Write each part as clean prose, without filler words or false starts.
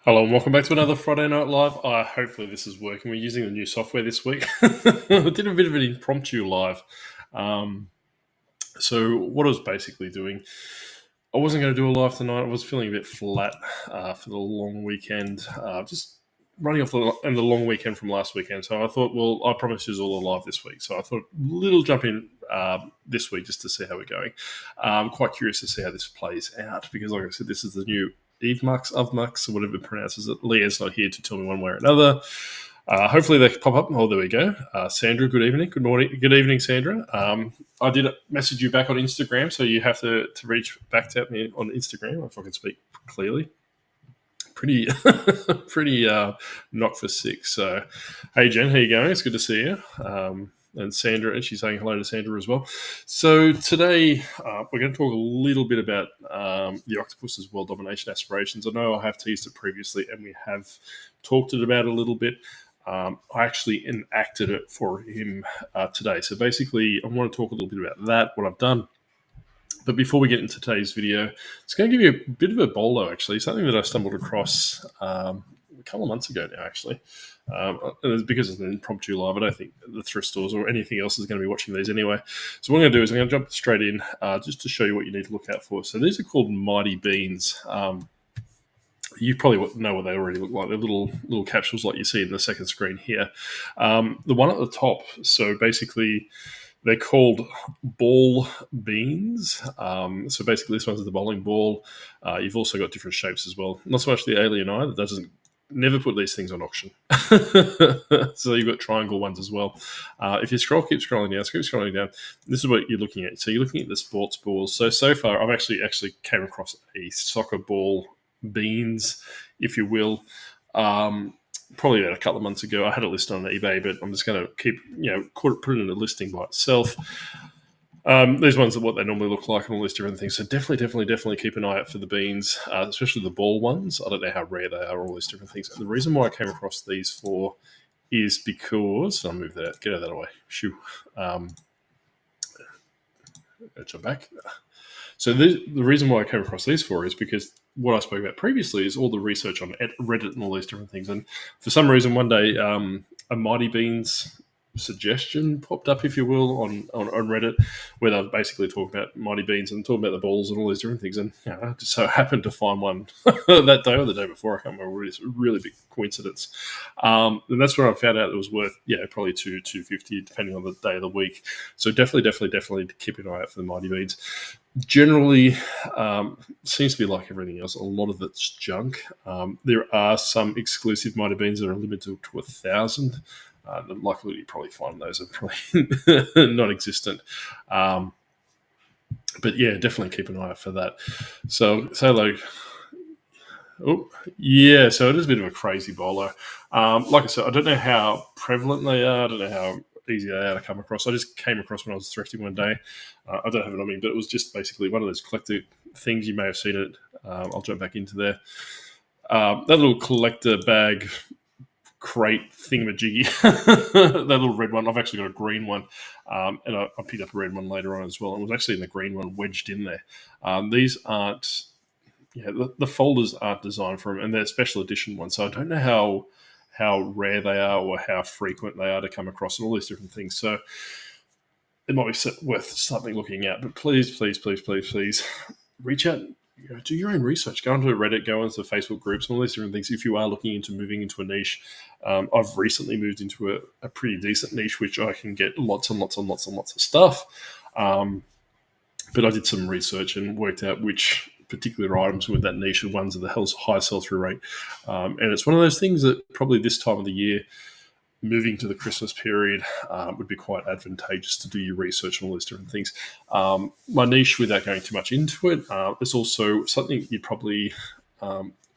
Hello and welcome back to another Friday Night Live. Hopefully this is working. We're using the new software this week. I did a bit of an impromptu live. Um, so what I was basically doing, I wasn't going to do a live tonight. I was feeling a bit flat for the long weekend, just running off the long weekend from last weekend. So I thought, well, I promised you all a live this week. So I thought little jump in this week just to see how we're going. I'm quite curious to see how this plays out because, like I said, this is the new Eve Mux, of Mux, or whatever it pronounces it. Leah's not here to tell me one way or another. Hopefully they can pop up. Oh, there we go. Sandra, good evening. Good morning. Good evening, Sandra. I did message you back on Instagram, so you have to reach back to me on Instagram if I can speak clearly. Pretty knock for six. So, hey, Jen, how you going? It's good to see you. And Sandra, and she's saying hello to Sandra as well. So today we're going to talk a little bit about the Octopus World Domination aspirations. I know I have teased it previously, and we have talked about it a little bit. I actually enacted it for him today. So basically, I want to talk a little bit about that, what I've done. But before we get into today's video, it's going to give you a bit of a bolo, actually, something that I stumbled across a couple of months ago now, actually. And it's because it's an impromptu live. I don't think the thrift stores or anything else is going to be watching these anyway. So what I'm going to do is I'm going to jump straight in just to show you what you need to look out for. So these are called Mighty Beans. You probably know what they already look like. They're little capsules like you see in the second screen here. The one at the top, so basically they're called ball beans. So basically this one's the bowling ball. You've also got different shapes as well. Not so much the alien eye that doesn't never put these things on auction. So you've got triangle ones as well. If you keep scrolling down. This is what you're looking at. So you're looking at the sports balls. So far, I've actually came across a soccer ball beans, if you will. Probably about a couple of months ago. I had it listed on eBay, but I'm just going to keep, put it in a listing by itself. These ones are what they normally look like and all these different things. So definitely keep an eye out for the beans, especially the ball ones. I don't know how rare they are, all these different things. And the reason why I came across these for is because, I'll move that, get out of that way. Shoo. Jump back. So the reason why I came across these for is because what I spoke about previously is all the research on Reddit and all these different things. And for some reason, one day, a Mighty Beans suggestion popped up, if you will, on Reddit, where they're basically talking about Mighty Beans and talking about the balls and all these different things. And I just so happened to find one that day or the day before. I can't remember. It's a really big coincidence. And that's where I found out it was worth, probably $250 depending on the day of the week. So definitely keep an eye out for the Mighty Beans. Generally, seems to be like everything else. A lot of it's junk. There are some exclusive Mighty Beans that are limited to 1,000. The likelihood you probably find those are probably non-existent. But yeah, definitely keep an eye out for that. So like, so it is a bit of a crazy bowler. Like I said, I don't know how prevalent they are. I don't know how easy they are to come across. I just came across when I was thrifting one day. I don't have it on me, but it was just basically one of those collector things. You may have seen it. I'll jump back into there. That little collector bag crate thingamajiggy, that little red one. I've actually got a green one, and I picked up a red one later on as well. It was actually in the green one wedged in there. These aren't, the folders aren't designed for them, and they're special edition ones. So I don't know how rare they are or how frequent they are to come across and all these different things. So it might be worth something looking at. But please reach out. Do your own research. Go onto Reddit, go into Facebook groups, and all these different things. If you are looking into moving into a niche, I've recently moved into a pretty decent niche, which I can get lots of stuff. But I did some research and worked out which particular items with that niche are ones with the high sell-through rate. And it's one of those things that probably this time of the year, moving to the Christmas period, would be quite advantageous to do your research on all these different things. My niche, without going too much into it, is also something you'd probably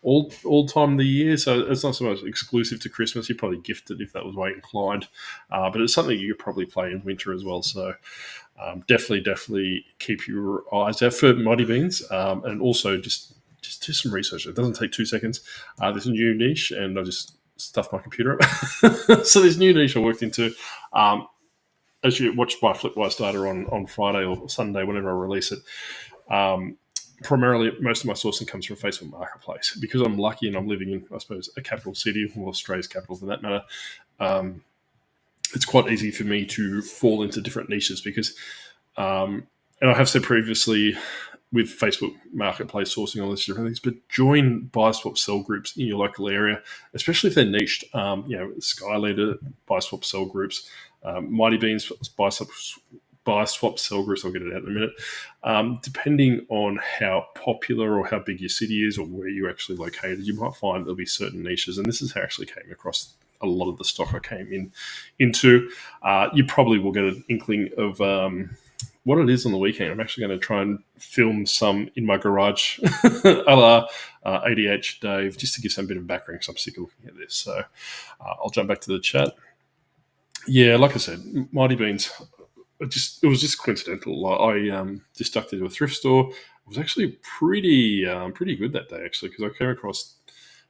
all time of the year. So it's not so much exclusive to Christmas. You'd probably gift it if that was way inclined. But it's something you could probably play in winter as well. So definitely keep your eyes out for Mighty Beans, and also just do some research. It doesn't take 2 seconds. There's a new niche, and I just stuffed my computer up. So this new niche I worked into, as you watch my Flipwise data on Friday or Sunday, whenever I release it, primarily, most of my sourcing comes from Facebook Marketplace because I'm lucky and I'm living in, I suppose, a capital city, or Australia's capital for that matter. Um, it's quite easy for me to fall into different niches because, and I have said previously, with Facebook Marketplace sourcing, all these different things, but join buy, swap, sell groups in your local area, especially if they're niched. Skyleader buy, swap, sell groups, Mighty Beans buy, swap, sell groups. I'll get it out in a minute. Depending on how popular or how big your city is or where you're actually located, you might find there'll be certain niches, and this is how I actually came across a lot of the stock I came into. You probably will get an inkling of what it is on the weekend. I'm actually going to try and film some in my garage, a la ADH Dave, just to give some bit of background because I'm sick of looking at this. So I'll jump back to the chat. Yeah, like I said, Mighty Beans. It was just coincidental. I just ducked into a thrift store. It was actually pretty good that day actually because I came across.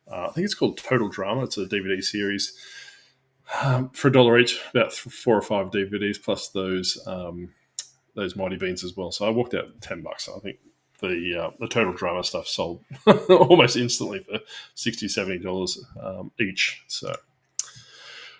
I think it's called Total Drama. It's a DVD series for $1 each, about 4 or 5 DVDs plus those Mighty Beans as well. So I walked out $10. I think the Total Drama stuff sold almost instantly for $60-$70 each. So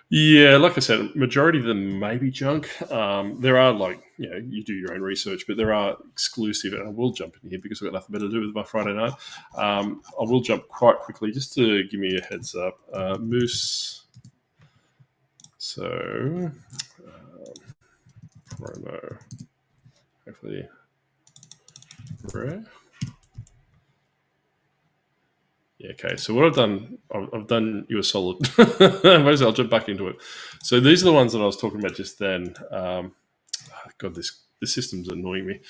yeah, like I said, majority of them may be junk. There are you do your own research, but there are exclusive, and I will jump in here because I've got nothing better to do with my Friday night. I will jump quite quickly just to give me a heads up. Moose. So, promo. Hopefully, rare. Yeah, okay. So what I've done you a solid. I'll jump back into it. So these are the ones that I was talking about just then. God, the system's annoying me.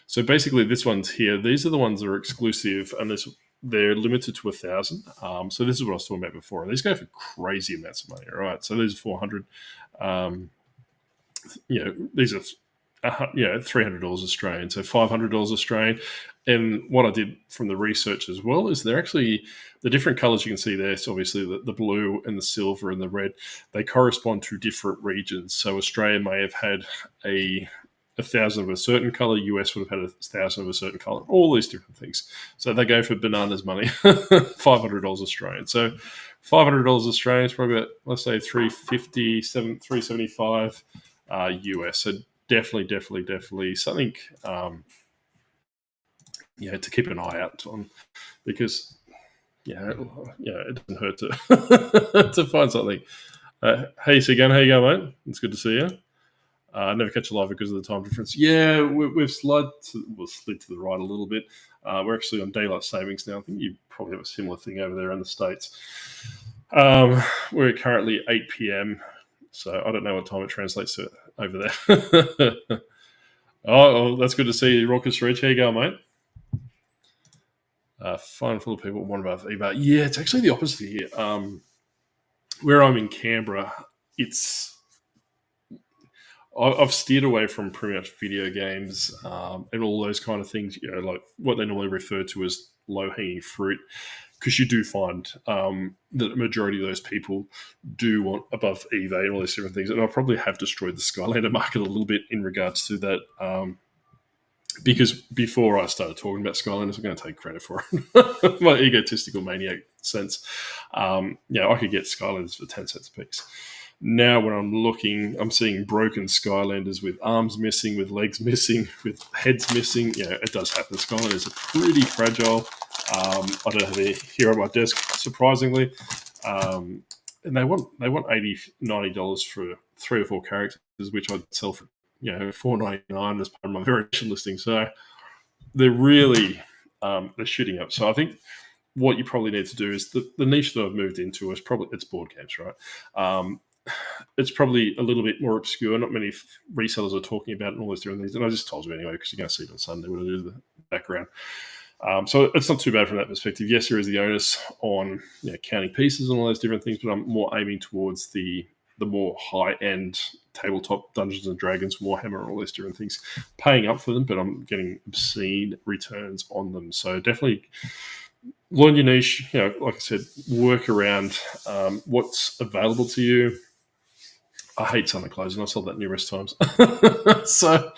So basically, this one's here. These are the ones that are exclusive, and they're limited to 1,000. So this is what I was talking about before. And these go for crazy amounts of money. All right. So these are 400. These are $300 Australian, so $500 Australian. And what I did from the research as well is they're actually the different colors you can see there. So obviously the blue and the silver and the red, they correspond to different regions. So Australia may have had a 1,000 of a certain color. US would have had 1,000 of a certain color. All these different things. So they go for bananas money, $500 Australian. So $500 Australian is probably about, let's say, $375 US. So definitely something to keep an eye out on, because it doesn't hurt to to find something. Hey Sigan, how you going, mate? It's good to see you. I never catch you live because of the time difference. Yeah, we've slid to the right a little bit. We're actually on daylight savings now. I think you probably have a similar thing over there in the States. We're currently 8 p.m, so I don't know what time it translates to over there. Oh, that's good to see you, Raucous Ridge. How you going, mate? Fine, full of people want about eBay. Yeah, it's actually the opposite here. Where I'm in Canberra, I've steered away from pretty much video games and all those kind of things, like what they normally refer to as low-hanging fruit, because you do find that the majority of those people do want above eBay and all these different things. And I probably have destroyed the Skylander market a little bit in regards to that, because before I started talking about Skylanders, I'm going to take credit for it. My egotistical maniac sense. I could get Skylanders for 10 cents a piece. Now when I'm looking, I'm seeing broken Skylanders with arms missing, with legs missing, with heads missing. It does happen. Skylanders are pretty fragile. I don't have a here on my desk, surprisingly. And they want $80, $90 for 3 or 4 characters, which I'd sell for $4.99 as part of my variation listing. So they're really they're shooting up. So I think what you probably need to do is the niche that I've moved into is probably it's board games, right? It's probably a little bit more obscure. Not many resellers are talking about it and all those different things. And I just told you anyway because you're going to see it on Sunday when I do the background. So it's not too bad from that perspective. Yes, there is the onus on counting pieces and all those different things, but I'm more aiming towards the more high-end tabletop Dungeons and Dragons, Warhammer, and all those different things, paying up for them, but I'm getting obscene returns on them. So definitely learn your niche. Like I said, work around what's available to you. I hate summer clothes, and I've sold that numerous times. So,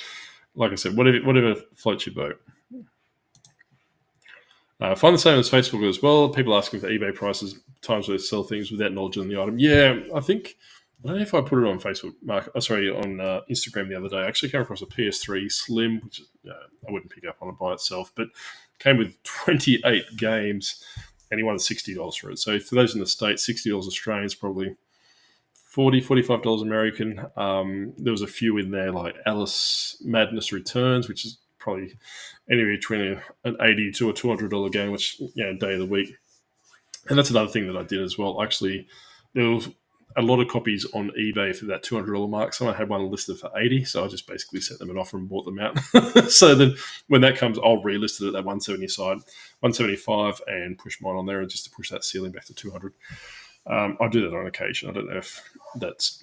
like I said, whatever floats your boat. I find the same as Facebook as well. People asking for eBay prices, times where they sell things without knowledge of the item. Yeah, I don't know if I put it on Facebook, on Instagram the other day. I actually came across a PS3 Slim, which I wouldn't pick up on it by itself, but came with 28 games, and he wanted $60 for it. So for those in the States, $60 Australian is probably $45 American. There was a few in there like Alice Madness Returns, which is probably anywhere between an $80 to a $200 game, which day of the week. And that's another thing that I did as well. Actually, there was a lot of copies on eBay for that $200 mark. Someone had one listed for $80, so I just basically set them an offer and bought them out. So then when that comes, I'll relist it at that 170 side, 175, and push mine on there, and just to push that ceiling back to 200. I do that on occasion. I don't know if that's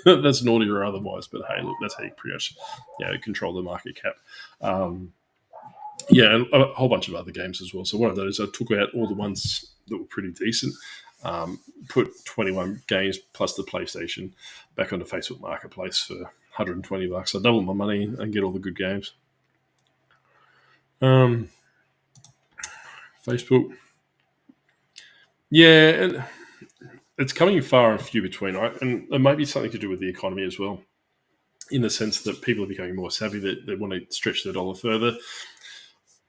that's naughty or otherwise, but hey, look, that's how you pretty much control the market cap. And a whole bunch of other games as well. So what I did is I took out all the ones that were pretty decent, put 21 games plus the PlayStation back onto Facebook Marketplace for $120. I double my money and get all the good games. Facebook. Yeah, and it's coming far and few between, right? And it might be something to do with the economy as well, in the sense that people are becoming more savvy, that they want to stretch their dollar further.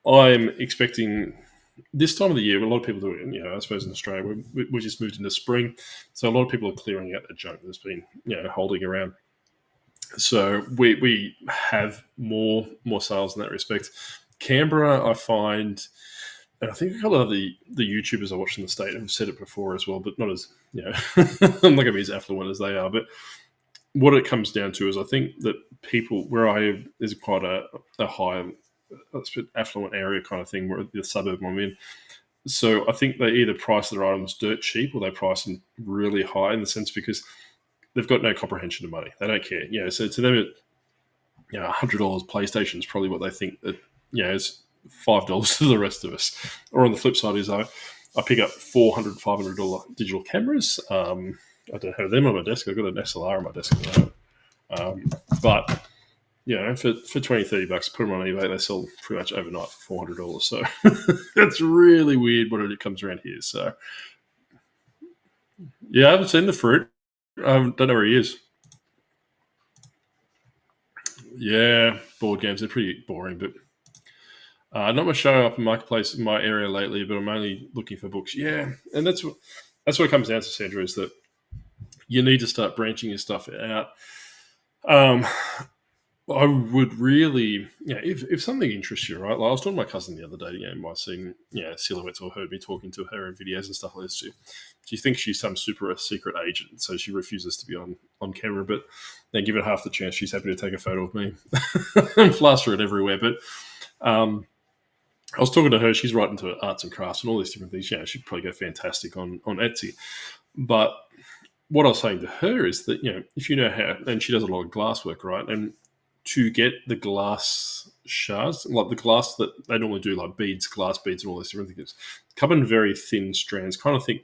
I'm expecting this time of the year, a lot of people do it, I suppose in Australia, we just moved into spring. So a lot of people are clearing out the junk that's been, holding around. So we have more sales in that respect. Canberra, I find, and I think a couple of the YouTubers I watch in the state have said it before as well, but not as, I'm not going to be as affluent as they are. But what it comes down to is I think that people, where I live is quite a high, affluent area kind of thing, where the suburb I'm in. So I think they either price their items dirt cheap or they price them really high, in the sense because they've got no comprehension of money. They don't care. So to them, $100 PlayStation is probably what they think that, is $5 to the rest of us. Or on the flip side is I pick up $400, $500 digital cameras. I don't have them on my desk. I've got an SLR on my desk at the moment. But for $20, $30, put them on eBay, they sell pretty much overnight for $400. So that's really weird when it comes around here. So I haven't seen the fruit. I don't know where he is. Yeah, board games, they're pretty boring, but not much showing up in Marketplace in my area lately, but I'm only looking for books. Yeah, and that's what it comes down to, Sandra, is that you need to start branching your stuff out. I would really, if something interests you, right? Like I was talking to my cousin the other day, by seeing, silhouettes, or heard me talking to her in videos and stuff like this. She thinks she's some super secret agent, so she refuses to be on camera, but they give it half the chance. She's happy to take a photo of me and plaster it everywhere. But I was talking to her. She's right into arts and crafts and all these different things. She'd probably go fantastic on Etsy. But what I was saying to her is that, if you know how, and she does a lot of glass work, right? And to get the glass shards, like the glass that they normally do, like beads, glass beads, and all these different things, come in very thin strands. Kind of think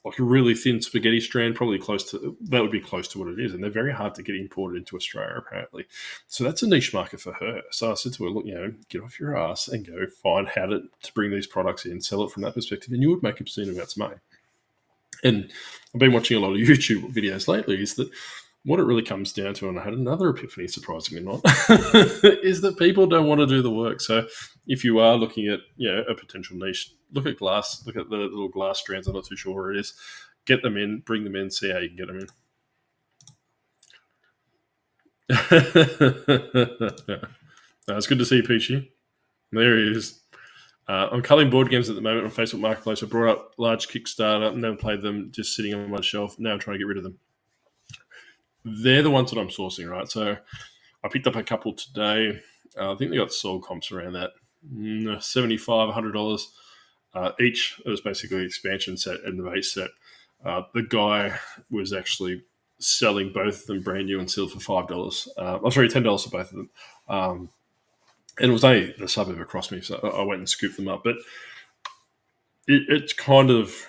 like a really thin spaghetti strand, probably that would be close to what it is. And they're very hard to get imported into Australia, apparently. So that's a niche market for her. So I said to her, look, get off your ass and go find how to bring these products in, sell it from that perspective, and you would make obscene amounts of money. And I've been watching a lot of YouTube videos lately, is that what it really comes down to, and I had another epiphany, surprisingly not, is that people don't want to do the work. So if you are looking at a potential niche, look at glass, look at the little glass strands. I'm not too sure where it is. Get them in, bring them in, see how you can get them in. It's good to see you, Peachy. There he is. I'm culling board games at the moment on Facebook Marketplace. I brought up large Kickstarter and never played them, just sitting on my shelf. Now I'm trying to get rid of them. They're the ones that I'm sourcing, right? So I picked up a couple today. I think they got sold comps around that $75, $100 each. It was basically an expansion set and the base set. The guy was actually selling both of them brand new and sealed for $5. $10 for both of them. And it was only the suburb across me, so I went and scooped them up. But it's kind of...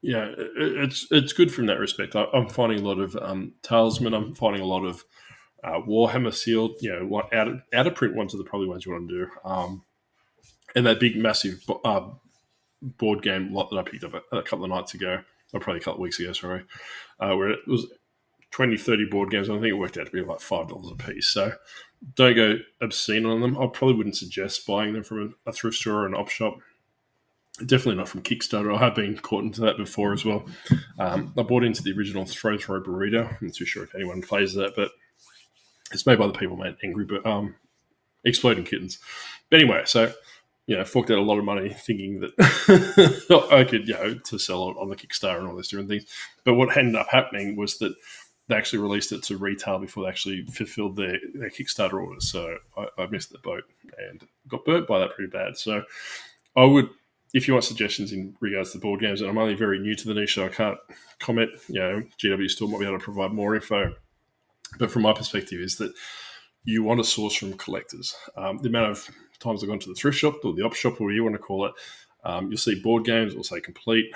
it's good from that respect. I'm finding a lot of Talisman. I'm finding a lot of Warhammer sealed. Like out of print ones are the probably ones you want to do. And that big, massive board game lot that I picked up a couple of nights ago, or probably a couple of weeks ago, sorry, where it was 20, 30 board games. I think it worked out to be like $5 a piece. So don't go obscene on them. I probably wouldn't suggest buying them from a thrift store or an op shop. Definitely not from Kickstarter. I have been caught into that before as well. I bought into the original Throw Burrito. I'm not too sure if anyone plays that, but it's made by the people made Angry Exploding Kittens. But anyway, so forked out a lot of money thinking that I could, to sell it on the Kickstarter and all those different things. But what ended up happening was that they actually released it to retail before they actually fulfilled their Kickstarter orders. So I missed the boat and got burnt by that pretty bad. So I would, if you want suggestions in regards to board games, and I'm only very new to the niche, so I can't comment. GW Store might be able to provide more info. But from my perspective is that you want to source from collectors. The amount of times I've gone to the thrift shop or the op shop, or whatever you want to call it, you'll see board games, it'll say complete.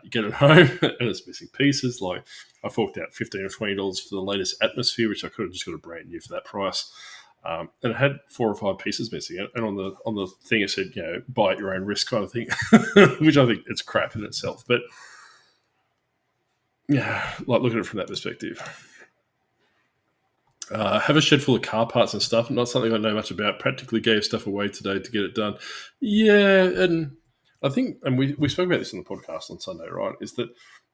You get it home and it's missing pieces. Like I forked out $15 or $20 for the latest Atmosphere, which I could have just got a brand new for that price. And it had 4 or 5 pieces missing. And on the thing it said, buy at your own risk kind of thing, which I think it's crap in itself. But yeah, like look at it from that perspective. Have a shed full of car parts and stuff. Not something I know much about. Practically gave stuff away today to get it done. Yeah, and I think, and we spoke about this on the podcast on Sunday, right, is that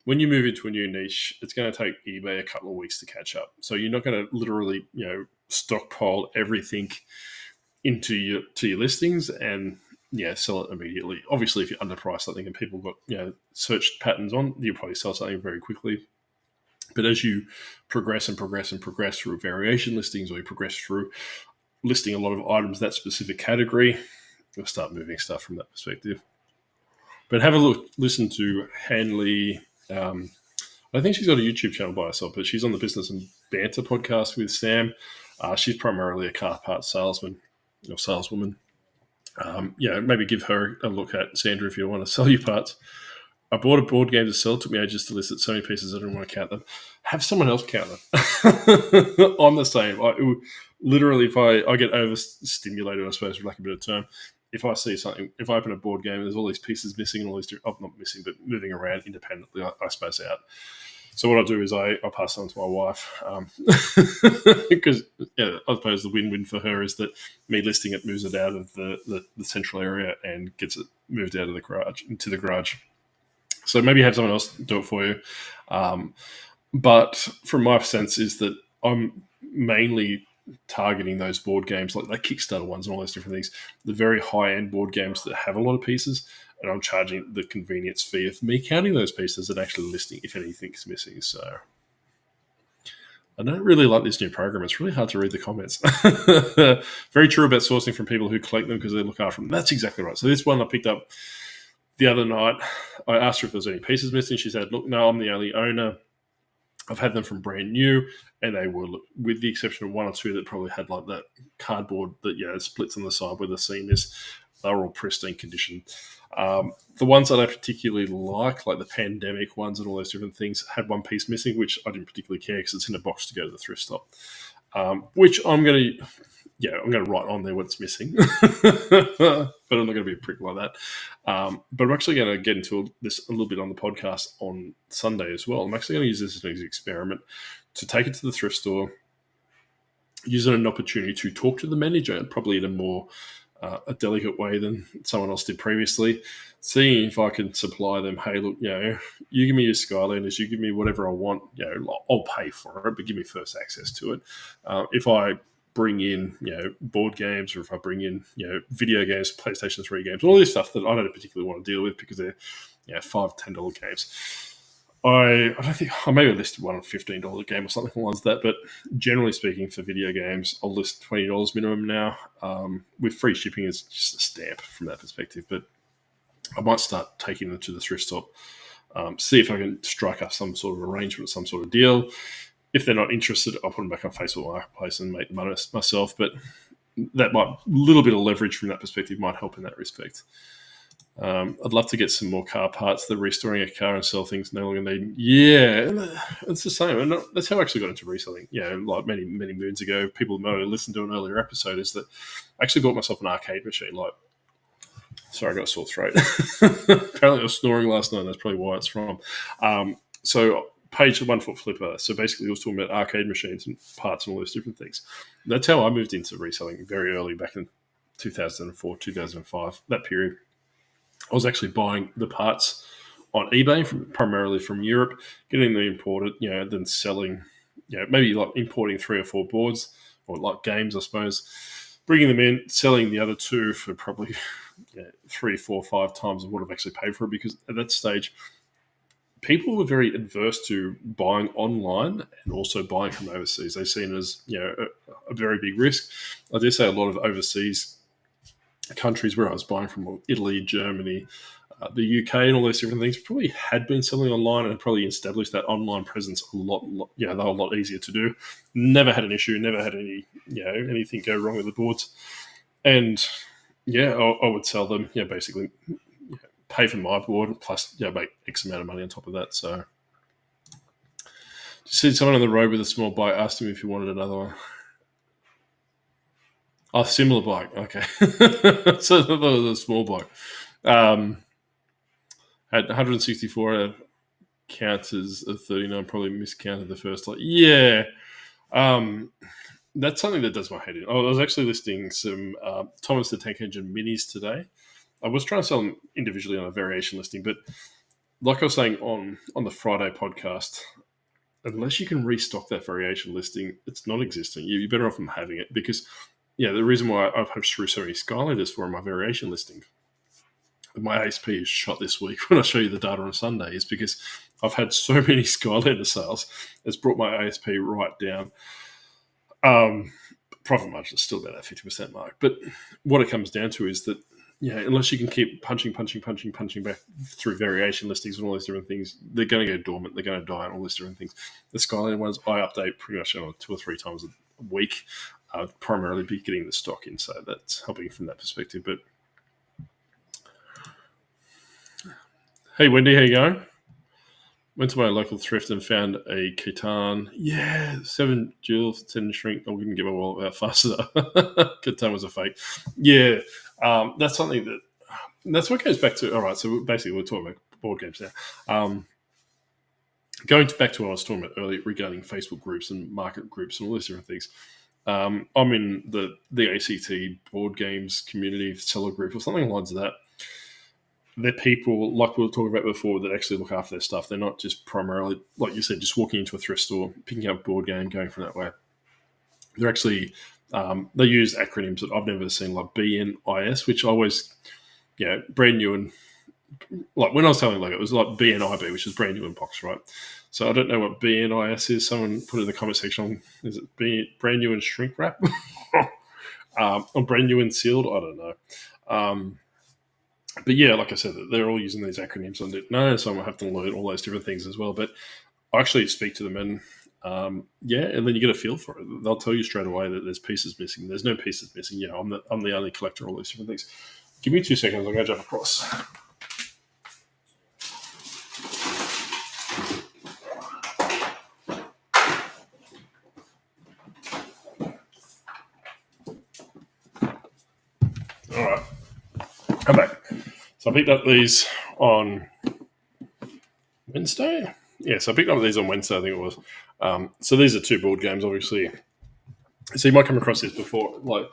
when you move into a new niche, it's going to take eBay a couple of weeks to catch up. So you're not going to literally, stockpile everything into your listings and sell it immediately. Obviously, if you underprice something and people got search patterns on, you'll probably sell something very quickly. But as you progress and progress and progress through variation listings, or you progress through listing a lot of items in that specific category, you'll start moving stuff from that perspective. But have a listen to Hanley. I think she's got a YouTube channel by herself, but she's on the Business and Banter podcast with Sam. She's primarily a car part salesman or saleswoman. Maybe give her a look at Sandra if you want to sell your parts. I bought a board game to sell. It took me ages to list it. So many pieces, I didn't want to count them. Have someone else count them. I'm the same. Literally, if I get overstimulated, I suppose, for lack of a better term, if I see something, if I open a board game, there's all these pieces missing and all these, not missing, but moving around independently, I space out. So what I do is I pass it on to my wife because I suppose the win-win for her is that me listing it moves it out of the central area and gets it moved out of the garage into the garage. So maybe have someone else do it for you. But from my sense is that I'm mainly targeting those board games like Kickstarter ones and all those different things, the very high-end board games that have a lot of pieces, and I'm charging the convenience fee of me counting those pieces and actually listing if anything is missing. So I don't really like this new program. It's really hard to read the comments. Very true about sourcing from people who collect them because they look after them. That's exactly right. So this one I picked up the other night. I asked her if there was any pieces missing. She said, look, no, I'm the only owner. I've had them from brand new, and they were, with the exception of 1 or 2 that probably had like that cardboard that splits on the side where the seam is, they were all pristine condition. The ones that I particularly like the pandemic ones and all those different things, had 1 piece missing, which I didn't particularly care because it's in a box to go to the thrift shop, which I'm going to write on there what's missing, but I'm not going to be a prick like that. But I'm actually going to get into this a little bit on the podcast on Sunday as well. I'm actually going to use this as an experiment to take it to the thrift store, use it as an opportunity to talk to the manager, probably in a more a delicate way than someone else did previously, seeing if I can supply them, hey, look, you give me your Skylanders, you give me whatever I want, I'll pay for it, but give me first access to it. If I bring in, board games, or if I bring in, video games, PlayStation 3 games, all this stuff that I don't particularly want to deal with because they're, $5, $10 games. I don't think I maybe listed one on $15 game or something like that, but generally speaking, for video games, I'll list $20 minimum now. With free shipping, is just a stamp from that perspective. But I might start taking them to the thrift shop, see if I can strike up some sort of arrangement, some sort of deal. If they're not interested, I'll put them back on Facebook Marketplace and make the money myself. But that might, a little bit of leverage from that perspective might help in that respect. I'd love to get some more car parts. The restoring a car and sell things no longer need. Yeah, it's the same. And that's how I actually got into reselling. Like many, many moons ago, people might have listened to an earlier episode, is that I actually bought myself an arcade machine. Like Sorry, I got a sore throat. Apparently, I was snoring last night. That's probably why it's from. So, page the 1 foot flipper. So, basically, I was talking about arcade machines and parts and all those different things. That's how I moved into reselling very early back in 2004, 2005, that period. I was actually buying the parts on eBay, primarily from Europe, getting them imported, then selling, maybe like importing 3 or 4 boards or like games, I suppose, bringing them in, selling the other 2 for probably 3, 4, 5 times of what I've actually paid for it, because at that stage, people were very adverse to buying online and also buying from overseas. They seen it as a very big risk. I dare say a lot of overseas countries where I was buying from, Italy, Germany, the UK, and all those different things, probably had been selling online and probably established that online presence a lot. They were a lot easier to do. Never had an issue. Never had anything go wrong with the boards. And I would sell them. Basically pay for my board plus make X amount of money on top of that. So, just see someone on the road with a small bike. Asked him if he wanted another one. Oh, similar bike. Okay. So that was a small bike. Had 164 counts as a 39. Probably miscounted the first. That's something that does my head in. I was actually listing some Thomas the Tank Engine minis today. I was trying to sell them individually on a variation listing, but like I was saying on the Friday podcast, unless you can restock that variation listing, it's not existent. You're better off from having it, because the reason why I've pushed through so many Skylanders for my variation listing, my ASP is shot this week when I show you the data on Sunday, is because I've had so many Skylander sales. It's brought my ASP right down. Profit margin is still about that 50% mark. But what it comes down to is that, unless you can keep punching back through variation listings and all these different things, they're going to go dormant. They're going to die and all these different things. The Skylander ones, I update pretty much 2 or 3 times a week, primarily be getting the stock in. So that's helping from that perspective. But hey, Wendy, how you going? Went to my local thrift and found a Catan. 7 jewels, 10 shrink. I wouldn't give a wallet out faster. Catan was a fake. That's something that's what goes back to. All right, so basically we're talking about board games now. Going back to what I was talking about earlier regarding Facebook groups and market groups and all these different things. I'm in the ACT board games community seller group or something along that. They're people, like we were talking about before, that actually look after their stuff. They're not just primarily, like you said, just walking into a thrift store, picking up a board game, going from that way. They're actually, they use acronyms that I've never seen, like BNIS, which I always, brand new, and like when I was telling Lego, it was like BNIB, which is brand new in box, right? So I don't know what BNIS is. Someone put it in the comment section. Is it brand new and shrink wrap? Or brand new and sealed? I don't know. But like I said, they're all using these acronyms. I didn't know, so I'm going to have to learn all those different things as well. But I actually speak to them and, and then you get a feel for it. They'll tell you straight away that there's pieces missing. There's no pieces missing. I'm the only collector of all these different things. Give me 2 seconds. I'm going to jump across. All right. I'm back. So I picked up these on Wednesday. So I picked up these on Wednesday, I think it was. So these are 2 board games, obviously. So you might come across this before. Like,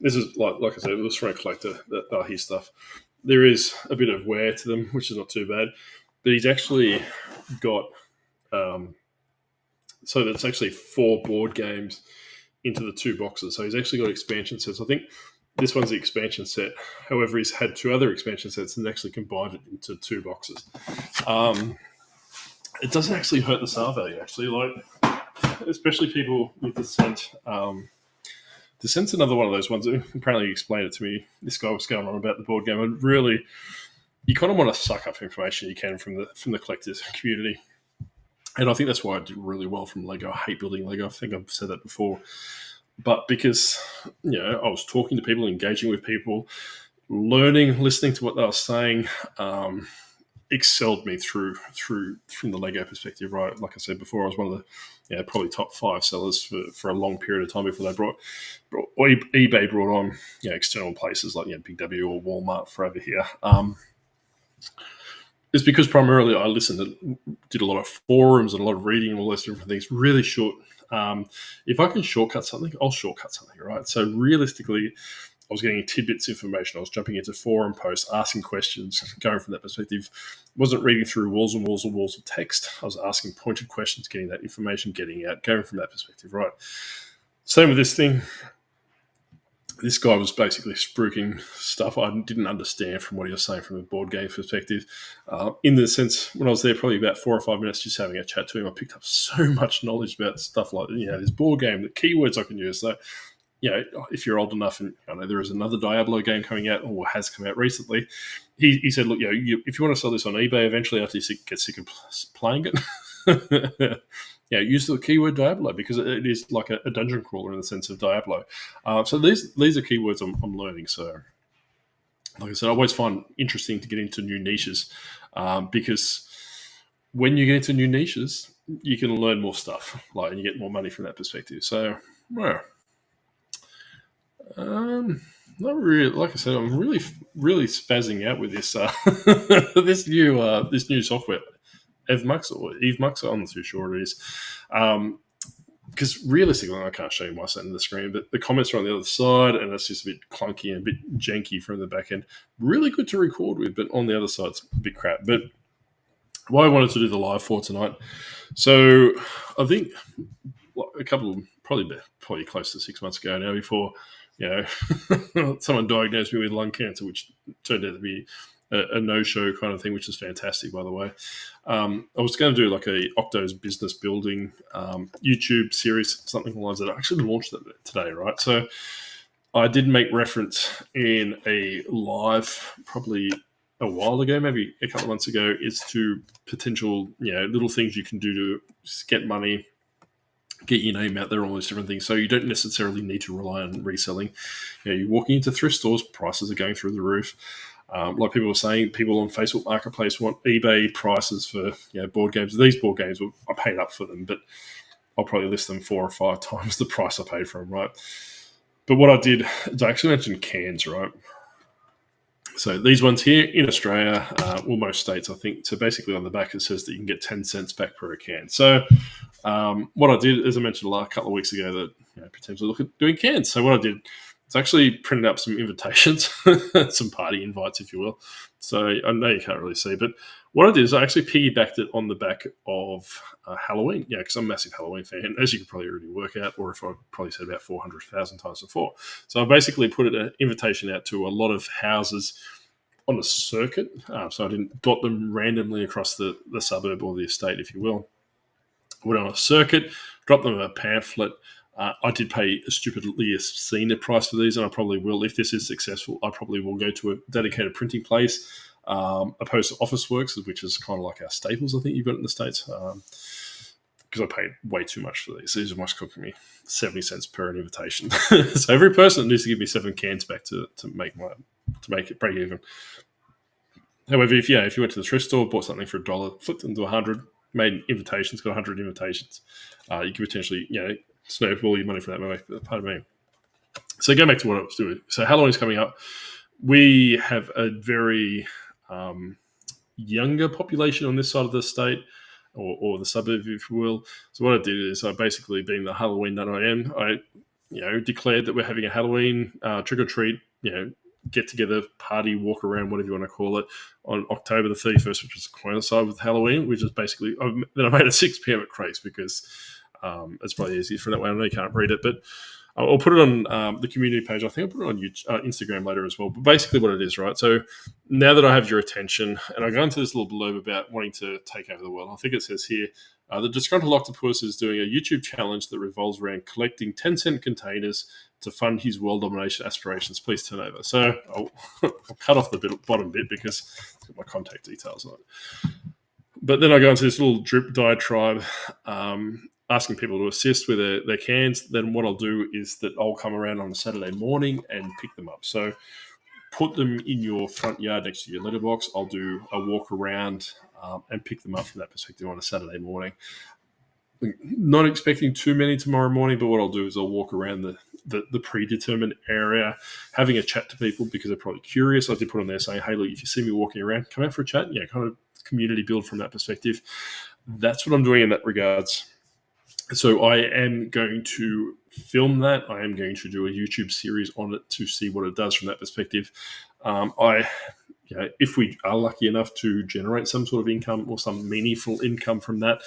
this is, like I said, it was from a collector, his stuff. There is a bit of wear to them, which is not too bad. But he's actually got... so that's actually 4 board games into the 2 boxes. So he's actually got expansion sets. I think this one's the expansion set. However, he's had 2 other expansion sets and actually combined it into 2 boxes. It doesn't actually hurt the sale value, actually. Like, especially people with Descent. Descent's another one of those ones. Apparently, he explained it to me. This guy was going on about the board game, and really, you kind of want to suck up information you can from the collectors community. And I think that's why I do really well from Lego. I hate building Lego. I think I've said that before. But because, I was talking to people, engaging with people, learning, listening to what they were saying, excelled me through from the Lego perspective, right? Like I said before, I was one of the probably top 5 sellers for a long period of time before they brought or eBay brought on external places like Big W or Walmart for over here. It's because primarily I listened and did a lot of forums and a lot of reading and all those different things. Really short. If I can shortcut something, I'll shortcut something, right? So realistically, I was getting tidbits information. I was jumping into forum posts, asking questions, going from that perspective. Wasn't reading through walls and walls and walls of text. I was asking pointed questions, getting that information, getting out, going from that perspective, right? Same with this thing. This guy was basically spruiking stuff I didn't understand from what he was saying from a board game perspective. In the sense, when I was there probably about 4 or 5 minutes just having a chat to him, I picked up so much knowledge about stuff like, this board game, the keywords I can use. So, if you're old enough, and I know there is another Diablo game coming out or has come out recently, he said, look, if you want to sell this on eBay eventually after you get sick of playing it, use the keyword Diablo because it is like a dungeon crawler in the sense of Diablo. So these are keywords I'm learning. So, like I said, I always find interesting to get into new niches because when you get into new niches, you can learn more stuff, and you get more money from that perspective. So, not really. Like I said, I'm really spazzing out with this this new software. Evmux or Evmux, I'm not too sure what it is. Because realistically, I can't show you my side of the screen, but the comments are on the other side, and it's just a bit clunky and a bit janky from the back end. Really good to record with, but on the other side, it's a bit crap. But why I wanted to do the live for tonight, so I think a couple of probably close to 6 months ago now, before someone diagnosed me with lung cancer, which turned out to be a no-show kind of thing, which is fantastic, by the way. I was going to do like a Octo's business building YouTube series, something along that. I actually launched that today, right? So I did make reference in a live probably a while ago, maybe a couple of months ago, is to potential little things you can do to get money, get your name out there, all those different things. So you don't necessarily need to rely on reselling. You're walking into thrift stores, prices are going through the roof. Like people were saying, people on Facebook Marketplace want eBay prices for board games. These board games, I paid up for them, but I'll probably list them 4 or 5 times the price I paid for them, right? But what I did is I actually mentioned cans, right? So these ones here in Australia, most states, I think. So basically on the back it says that you can get 10 cents back per a can. So what I did, as I mentioned a couple of weeks ago, that potentially look at doing cans. So what I did is actually printed up some invitations, some party invites, if you will. So I know you can't really see, but what I did is I actually piggybacked it on the back of Halloween. Because I'm a massive Halloween fan, as you could probably already work out, or if I've probably said about 400,000 times before. So I basically put an invitation out to a lot of houses on a circuit. So I didn't dot them randomly across the suburb or the estate, if you will. I went on a circuit, dropped them a pamphlet. I did pay a stupidly obscene price for these, and I probably will. If this is successful, I probably will go to a dedicated printing place, opposed to Officeworks, which is kind of like our Staples, I think you've got in the States, because I paid way too much for these. These are almost costing me 70 cents per an invitation. So every person needs to give me 7 cans back to make it break even. However, if you went to the thrift store, bought something for $1, flipped them to 100, made invitations, got 100 invitations, you could potentially snowball your money for that. Pardon me. So going back to what I was doing. So Halloween's coming up. We have a very younger population on this side of the state, or the suburb, if you will. So what I did is I basically, being the Halloween that I am, I declared that we're having a Halloween trick or treat, get together, party, walk around, whatever you want to call it, on October the 31st, which is coincide with Halloween, which is basically, then I made it 6 p.m. at Craig's because it's probably easier for that way. I know you can't read it, but I'll put it on the community page. I think I'll put it on YouTube, Instagram later as well. But basically what it is, right? So now that I have your attention, and I go into this little blurb about wanting to take over the world, I think it says here, the disgruntled octopus is doing a YouTube challenge that revolves around collecting 10-cent containers to fund his world domination aspirations. Please turn over. So I'll cut off the bottom bit because it's got my contact details on it. But then I go into this little drip diatribe, asking people to assist with their cans. Then what I'll do is that I'll come around on a Saturday morning and pick them up. So put them in your front yard next to your letterbox. I'll do a walk around and pick them up from that perspective on a Saturday morning. Not expecting too many tomorrow morning, but what I'll do is I'll walk around the predetermined area, having a chat to people because they're probably curious. I did put on there saying, hey, look, if you see me walking around, come out for a chat. Kind of community build from that perspective. That's what I'm doing in that regards. So I am going to film that. I am going to do a YouTube series on it to see what it does from that perspective. If we are lucky enough to generate some sort of income or some meaningful income from that,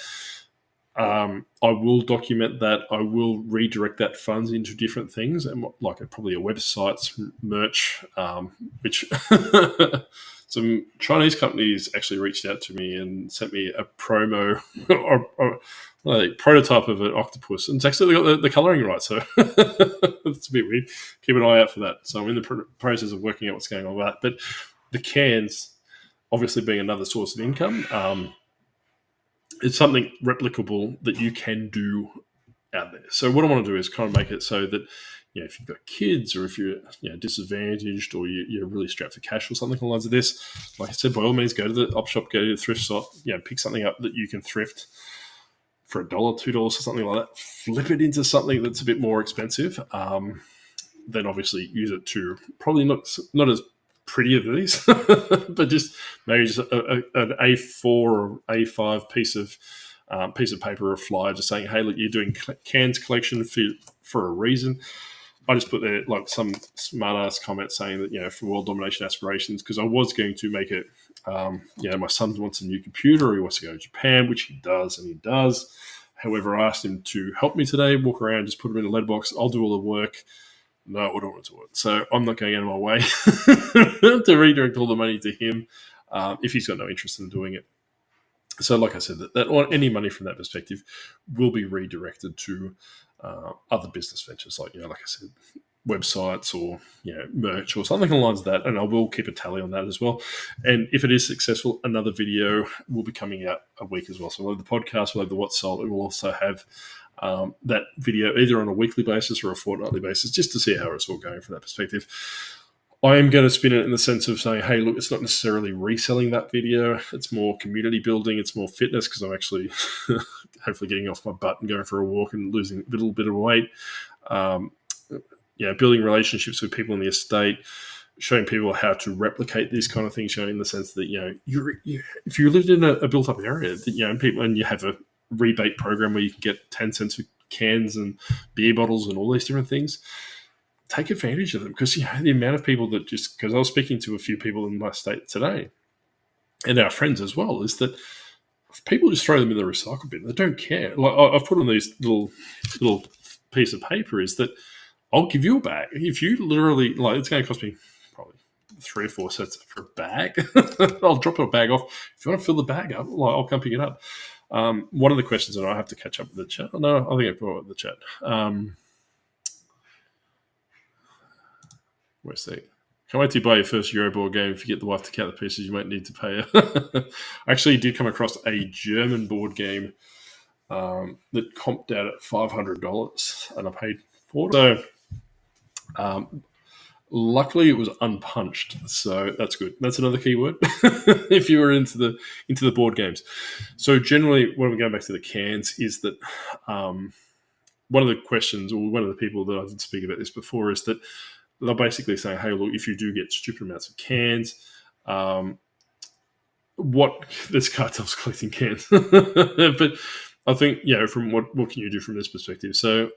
I will document that. I will redirect that funds into different things, and like probably a website, some merch, which some Chinese companies actually reached out to me and sent me a promo or a prototype of an octopus, and it's actually got the colouring right, so it's a bit weird. Keep an eye out for that. So I'm in the process of working out what's going on with that. But the cans, obviously being another source of income, it's something replicable that you can do out there. So what I want to do is kind of make it so that, if you've got kids or if you're disadvantaged or you're really strapped for cash or something along the lines of this, like I said, by all means, go to the op shop, go to the thrift shop, pick something up that you can thrift for $1, $2 or something like that, flip it into something that's a bit more expensive, then obviously use it to probably not as pretty as these, but just maybe just an A4 or A5 piece of paper or a flyer just saying, hey, look, you're doing cans collection for a reason. I just put there like some smart ass comment saying that, for World Domination aspirations, because I was going to make it, my son wants a new computer or he wants to go to Japan, which he does, and he does. However, I asked him to help me today, walk around, just put him in a letterbox. I'll do all the work. No, I don't want it to work. So I'm not going out of my way to redirect all the money to him if he's got no interest in doing it. So like I said, that any money from that perspective will be redirected to other business ventures, like I said, websites or merch or something along lines of that. And I will keep a tally on that as well. And if it is successful, another video will be coming out a week as well. So we'll have the podcast, we'll have the What's Sold. It will also have that video either on a weekly basis or a fortnightly basis, just to see how it's all going from that perspective. I am going to spin it in the sense of saying, hey, look, it's not necessarily reselling that video. It's more community building. It's more fitness because I'm actually hopefully getting off my butt and going for a walk and losing a little bit of weight. Building relationships with people in the estate, showing people how to replicate these kind of things, showing in the sense that, if you lived in a built-up area, and you have a rebate program where you can get 10 cents for cans and beer bottles and all these different things, take advantage of them, because the amount of people that because I was speaking to a few people in my state today and our friends as well, is that people just throw them in the recycle bin. They don't care. Like I've put on these little piece of paper is that I'll give you a bag. If you literally, it's going to cost me probably 3 or 4 cents for a bag. I'll drop a bag off. If you want to fill the bag up, I'll come pick it up. One of the questions, and I have to catch up with the chat. No, I think I brought up the chat. Where's that? Can't wait to buy your first Euroboard game. If you get the wife to count the pieces, you might need to pay her. I actually did come across a German board game that comped out at $500, and I paid for it. So, luckily, it was unpunched, so that's good. That's another keyword if you were into the board games. So generally, when we go back to the cans, is that one of the questions, or one of the people that I did speak about this before, is that they're basically saying, hey, look, if you do get stupid amounts of cans, there's cartels collecting cans. But I think, from what can you do from this perspective? So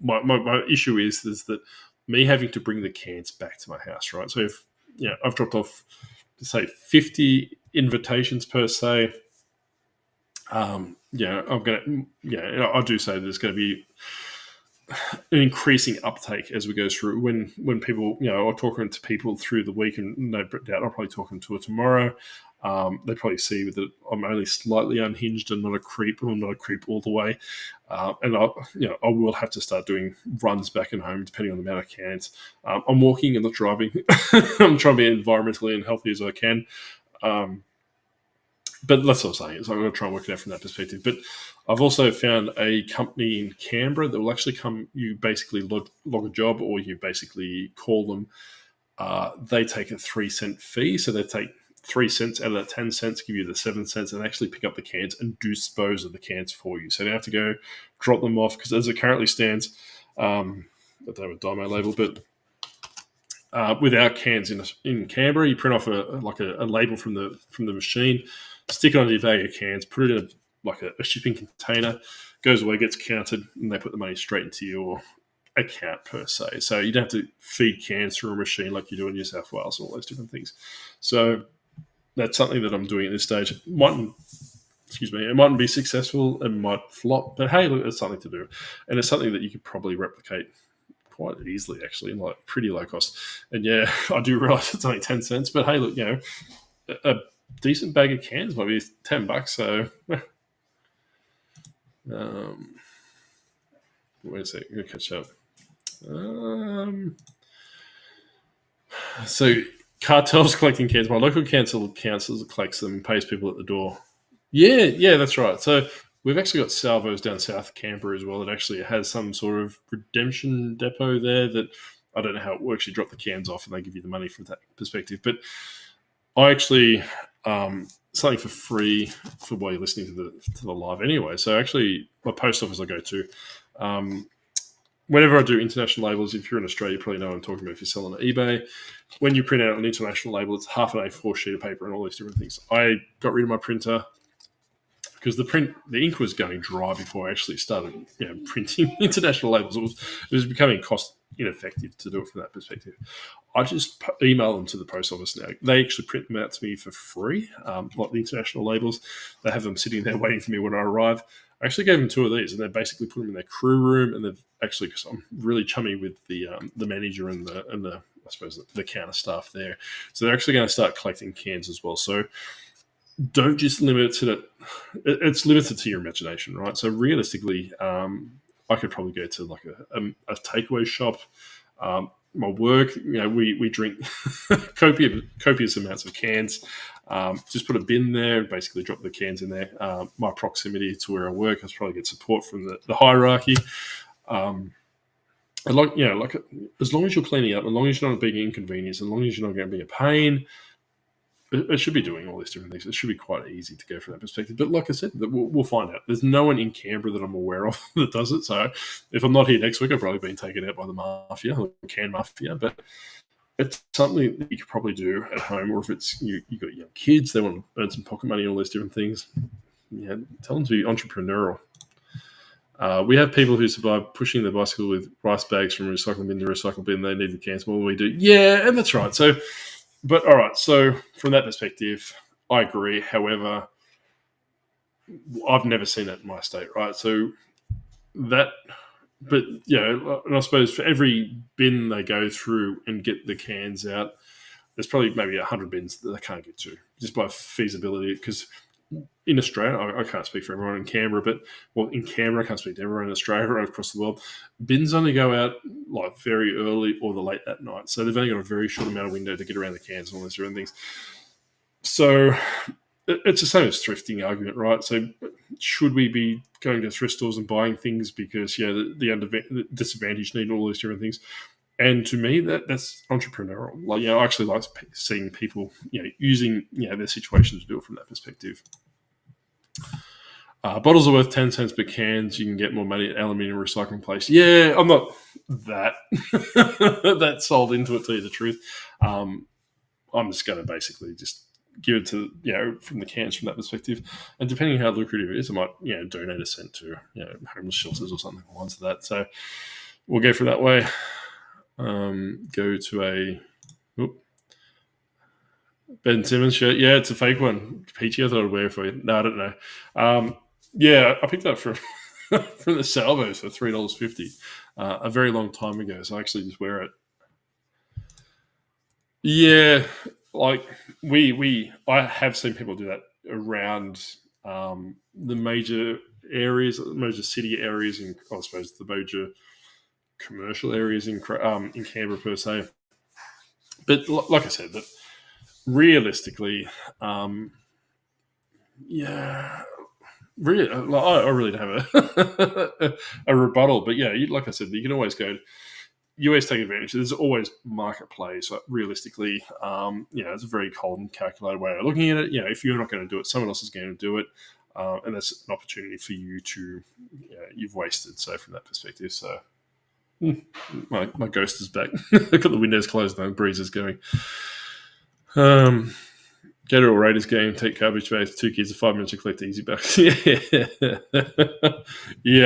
my issue is that me having to bring the cans back to my house, right? So if, I've dropped off, say, 50 invitations per se, I'm going to, I do say there's going to be an increasing uptake as we go through. When people, are talking to people through the week, and no doubt I'll probably talk to her tomorrow. They probably see that I'm only slightly unhinged and not a creep, or not a creep all the way. And I will have to start doing runs back at home, depending on the amount of cans. I'm walking and not driving. I'm trying to be environmentally and healthy as I can. But that's what I'm saying. So I'm going to try and work it out from that perspective. But I've also found a company in Canberra that will actually come. You basically log a job, or you basically call them they take a 3 cent fee. So they take 3 cents out of that 10 cents, give you the 7 cents, and actually pick up the cans and dispose of the cans for you. So you don't have to go drop them off, because as it currently stands, I don't have a Dymo label, but with our cans in Canberra, you print off a label from the machine, stick it on your bag of cans, put it in a shipping container, goes away, gets counted, and they put the money straight into your account per se. So you don't have to feed cans through a machine like you do in New South Wales and all those different things. So that's something that I'm doing at this stage. It mightn't be successful, it might flop, but hey, look, it's something to do, and it's something that you could probably replicate quite easily, actually, like pretty low cost. And yeah, I do realize it's only 10 cents, but hey, look, a decent bag of cans might be $10. So, wait a second, I'm gonna catch up. So cartels collecting cans. My local council collects them and pays people at the door. Yeah, that's right. So we've actually got salvos down south of Canberra as well that actually has some sort of redemption depot there that I don't know how it works. You drop the cans off and they give you the money from that perspective. But I actually something for free for while you're listening to the live anyway. So actually, my post office I go to, whenever I do international labels, if you're in Australia, you probably know what I'm talking about if you're selling on eBay. When you print out an international label, it's half an A4 sheet of paper and all these different things. I got rid of my printer because the ink was going dry before I actually started printing international labels. It was becoming cost ineffective to do it from that perspective. I just email them to the post office now. They actually print them out to me for free, like the international labels. They have them sitting there waiting for me when I arrive. I actually gave them 2 of these, and they basically put them in their crew room. And they've actually, because I'm really chummy with the manager and the I suppose the counter staff there, so they're actually going to start collecting cans as well. So don't just limit it to that. It's limited to your imagination, right? So realistically, I could probably go to like a takeaway shop. My work, we drink copious amounts of cans. Just put a bin there and basically drop the cans in there. My proximity to where I work, I probably get support from the hierarchy. And as long as you're cleaning up, as long as you're not being an inconvenience, as long as you're not going to be a pain, it should be doing all these different things. It should be quite easy to go from that perspective. But like I said, we'll find out. There's no one in Canberra that I'm aware of that does it. So if I'm not here next week, I've probably been taken out by the mafia, the can mafia. But it's something that you could probably do at home, or if it's you've got young kids, they want to earn some pocket money and all these different things. Yeah, tell them to be entrepreneurial. We have people who survive pushing their bicycle with rice bags from recycling bin to recycle bin. They need the cans more than we do. Yeah, and that's right. So. But all right, so from that perspective, I agree. However, I've never seen that in my state, right? So and I suppose for every bin they go through and get the cans out, there's probably maybe 100 bins that they can't get to just by feasibility. Because in Australia, I can't speak for everyone in Canberra, in Canberra, I can't speak to everyone in Australia or across the world. Bins only go out like very early or the late at night. So they've only got a very short amount of window to get around the cans and all those different things. So it's the same as thrifting argument, right? So should we be going to thrift stores and buying things because, the disadvantaged need all those different things? And to me, that's entrepreneurial. I actually like seeing people, using, their situation to do it from that perspective. Bottles are worth 10 cents per cans. You can get more money at aluminium recycling place. Yeah, I'm not that sold into it, to tell you the truth. I'm just going to basically just give it to, from the cans from that perspective. And depending on how lucrative it is, I might, donate a cent to, homeless shelters or something along to that. So we'll go for that way. Go to Ben Simmons shirt. Yeah, it's a fake one. Peachy, I thought I'd wear it for you. No, I don't know. I picked that from from the salvos for $3.50 a very long time ago. So I actually just wear it. Yeah, like I have seen people do that around the major areas, major city areas, and I suppose the major commercial areas in Canberra per se. But like I said, that realistically, really, I really don't have a rebuttal. But like I said, you can always go. you always take advantage. There's always marketplace. Like realistically, it's a very cold and calculated way of looking at it. If you're not going to do it, someone else is going to do it, and that's an opportunity for you to, you've wasted. So from that perspective, so my ghost is back. I've got the windows closed and the breeze is going. Go to a Raiders game, take garbage bags, 2 kids, 5 minutes to collect easy bucks. Yeah,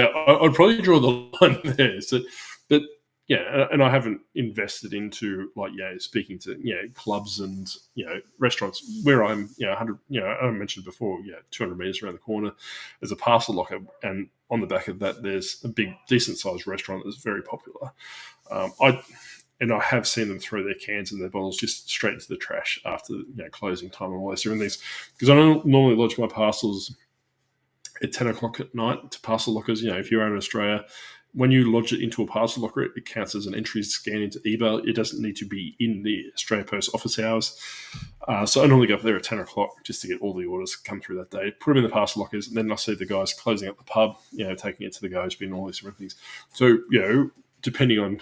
I'd probably draw the line there. So, but and I haven't invested into speaking to clubs and restaurants where I'm 100. I mentioned before 200 meters around the corner, there's a parcel locker, and on the back of that there's a big decent sized restaurant that's very popular. I have seen them throw their cans and their bottles just straight into the trash after closing time and all those different things. Because I don't normally lodge my parcels at 10 o'clock at night to parcel lockers. If you're in Australia, when you lodge it into a parcel locker, it counts as an entry scan into eBay. It doesn't need to be in the Australia Post office hours. So I normally go up there at 10 o'clock just to get all the orders come through that day, put them in the parcel lockers, and then I see the guys closing up the pub, taking it to the garbage bin, all these different things. So, depending on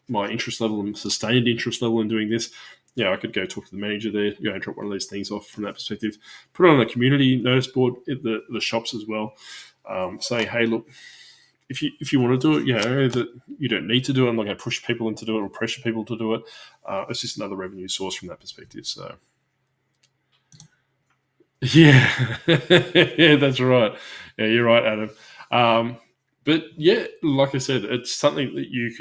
my interest level and sustained interest level in doing this, I could go talk to the manager there, drop one of these things off from that perspective, put it on a community notice board at the shops as well, saying, hey, look, if you want to do it, that you don't need to do it. I'm not going to push people into do it or pressure people to do it. It's just another revenue source from that perspective. So, yeah, yeah, that's right. Yeah, you're right, Adam. But like I said, it's something that you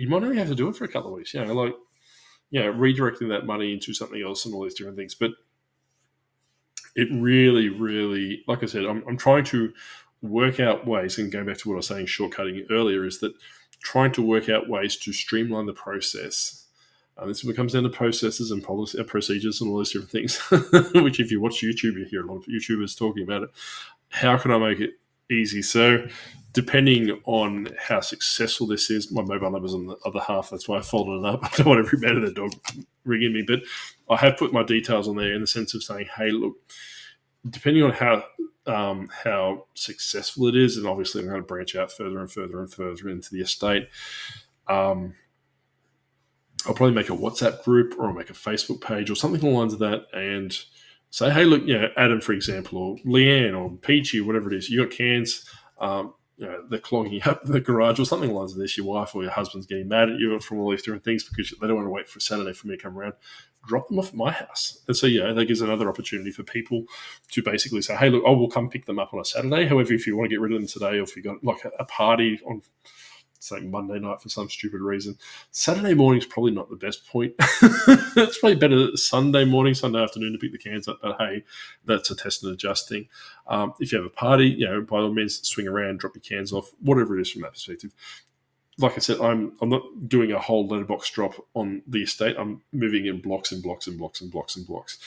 might only have to do it for a couple of weeks, redirecting that money into something else and all these different things. But it really, really, like I said, I'm trying to work out ways, and going back to what I was saying, shortcutting earlier, is that trying to work out ways to streamline the process. This comes down to processes and policy, procedures and all those different things, which if you watch YouTube, you hear a lot of YouTubers talking about it. How can I make it easy? So depending on how successful this is, my mobile number's on the other half. That's why I folded it up. I don't want every man and the dog ringing me, but I have put my details on there in the sense of saying, hey, look, depending on how successful it is, and obviously I'm going to branch out further and further and further into the estate, I'll probably make a WhatsApp group or I'll make a Facebook page or something along the lines of that, and say, hey, look, Adam, for example, or Leanne or Peachy, or whatever it is, you got cans, they're clogging up the garage or something along this. Your wife or your husband's getting mad at you from all these different things because they don't want to wait for Saturday for me to come around. Drop them off at my house. And so, that gives another opportunity for people to basically say, hey, look, I will come pick them up on a Saturday. However, if you want to get rid of them today, or if you got like a party on, say, Monday night for some stupid reason, Saturday morning is probably not the best point. It's probably better Sunday morning, Sunday afternoon to pick the cans up. But hey, that's a test and adjust thing. If you have a party, by all means, swing around, drop your cans off, whatever it is from that perspective. Like I said, I'm not doing a whole letterbox drop on the estate. I'm moving in blocks and blocks and blocks and blocks and blocks.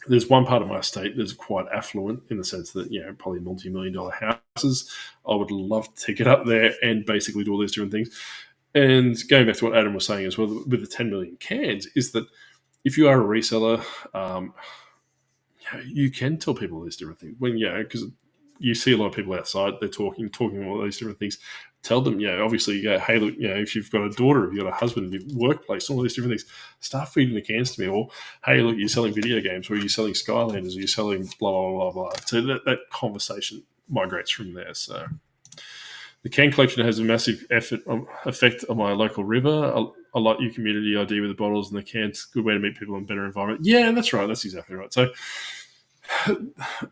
There's one part of my estate that's quite affluent in the sense that, probably multi-million-dollar houses. I would love to get up there and basically do all these different things. And going back to what Adam was saying as well, with the 10 million cans, is that if you are a reseller, you can tell people these different things. Because you see a lot of people outside, they're talking all these different things. Tell them, obviously, you go, hey, look, if you've got a daughter, if you've got a husband, your workplace, all these different things, start feeding the cans to me. Or, hey, look, you're selling video games, or you're selling Skylanders, or you're selling blah, blah, blah, blah. So that conversation migrates from there. So the can collection has a massive effect on my local river. I like your community idea with the bottles and the cans. Good way to meet people in a better environment. Yeah, that's right. That's exactly right. So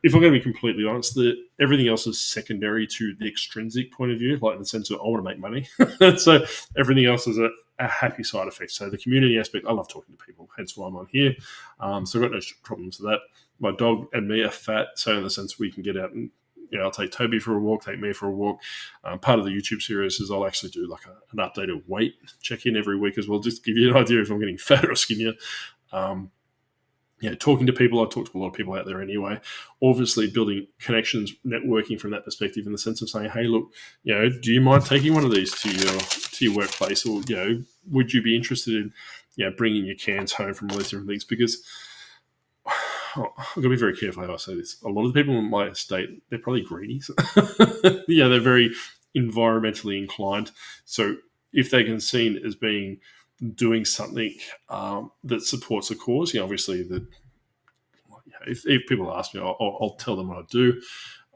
if I'm going to be completely honest, everything else is secondary to the extrinsic point of view, like in the sense of I want to make money. So everything else is a happy side effect. So the community aspect, I love talking to people, hence why I'm on here. So I've got no problems with that. My dog and me are fat, so in the sense we can get out and I'll take Toby for a walk, take me for a walk. Part of the YouTube series is I'll actually do like an updated weight check-in every week as well, just to give you an idea if I'm getting fatter or skinnier. Talking to people, I talk to a lot of people out there anyway. Obviously, building connections, networking from that perspective, in the sense of saying, "Hey, look, do you mind taking one of these to your workplace, or would you be interested in, bringing your cans home from all these different things?" Because I've got to be very careful how I say this. A lot of the people in my estate, they're probably greedy. They're very environmentally inclined. So if they can see it as being doing something that supports a cause, obviously that if people ask me, I'll tell them what I do.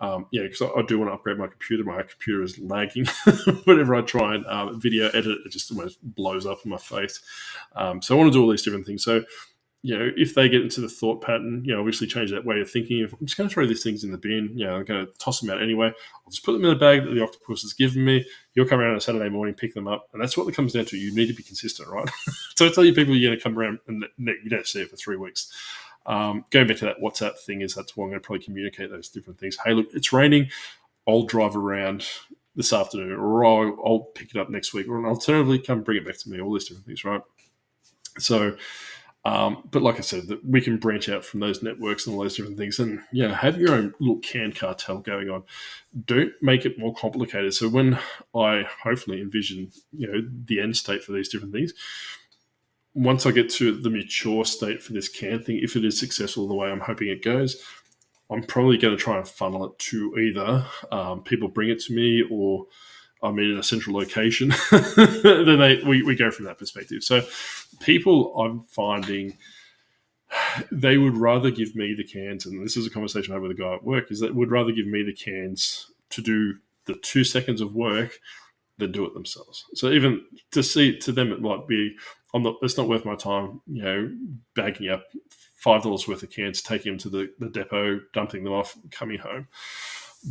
Because I do want to upgrade my computer. My computer is lagging. Whenever I try and video edit, it just almost blows up in my face. So I want to do all these different things. So, if they get into the thought pattern, obviously change that way of thinking. If I'm just going to throw these things in the bin, I'm going to toss them out anyway. I'll just put them in the bag that the octopus has given me. You'll come around on a Saturday morning, pick them up. And that's what it comes down to. You need to be consistent, right? So I tell you people, you're going to come around and you don't see it for 3 weeks. Going back to that WhatsApp thing that's why I'm going to probably communicate those different things. Hey, look, it's raining. I'll drive around this afternoon, or I'll pick it up next week, or alternatively, come bring it back to me. All these different things, right? So, but like I said, that we can branch out from those networks and all those different things, and have your own little can cartel going on. Don't make it more complicated. So when I hopefully envision, the end state for these different things. Once I get to the mature state for this can thing, if it is successful the way I'm hoping it goes, I'm probably going to try and funnel it to either people bring it to me or I'm in a central location. Then we go from that perspective. So people I'm finding, they would rather give me the cans, and this is a conversation I had with a guy at work, is that would rather give me the cans to do the 2 seconds of work than do it themselves. So even to them, it might be, it's not worth my time, bagging up $5 worth of cans, taking them to the depot, dumping them off, coming home.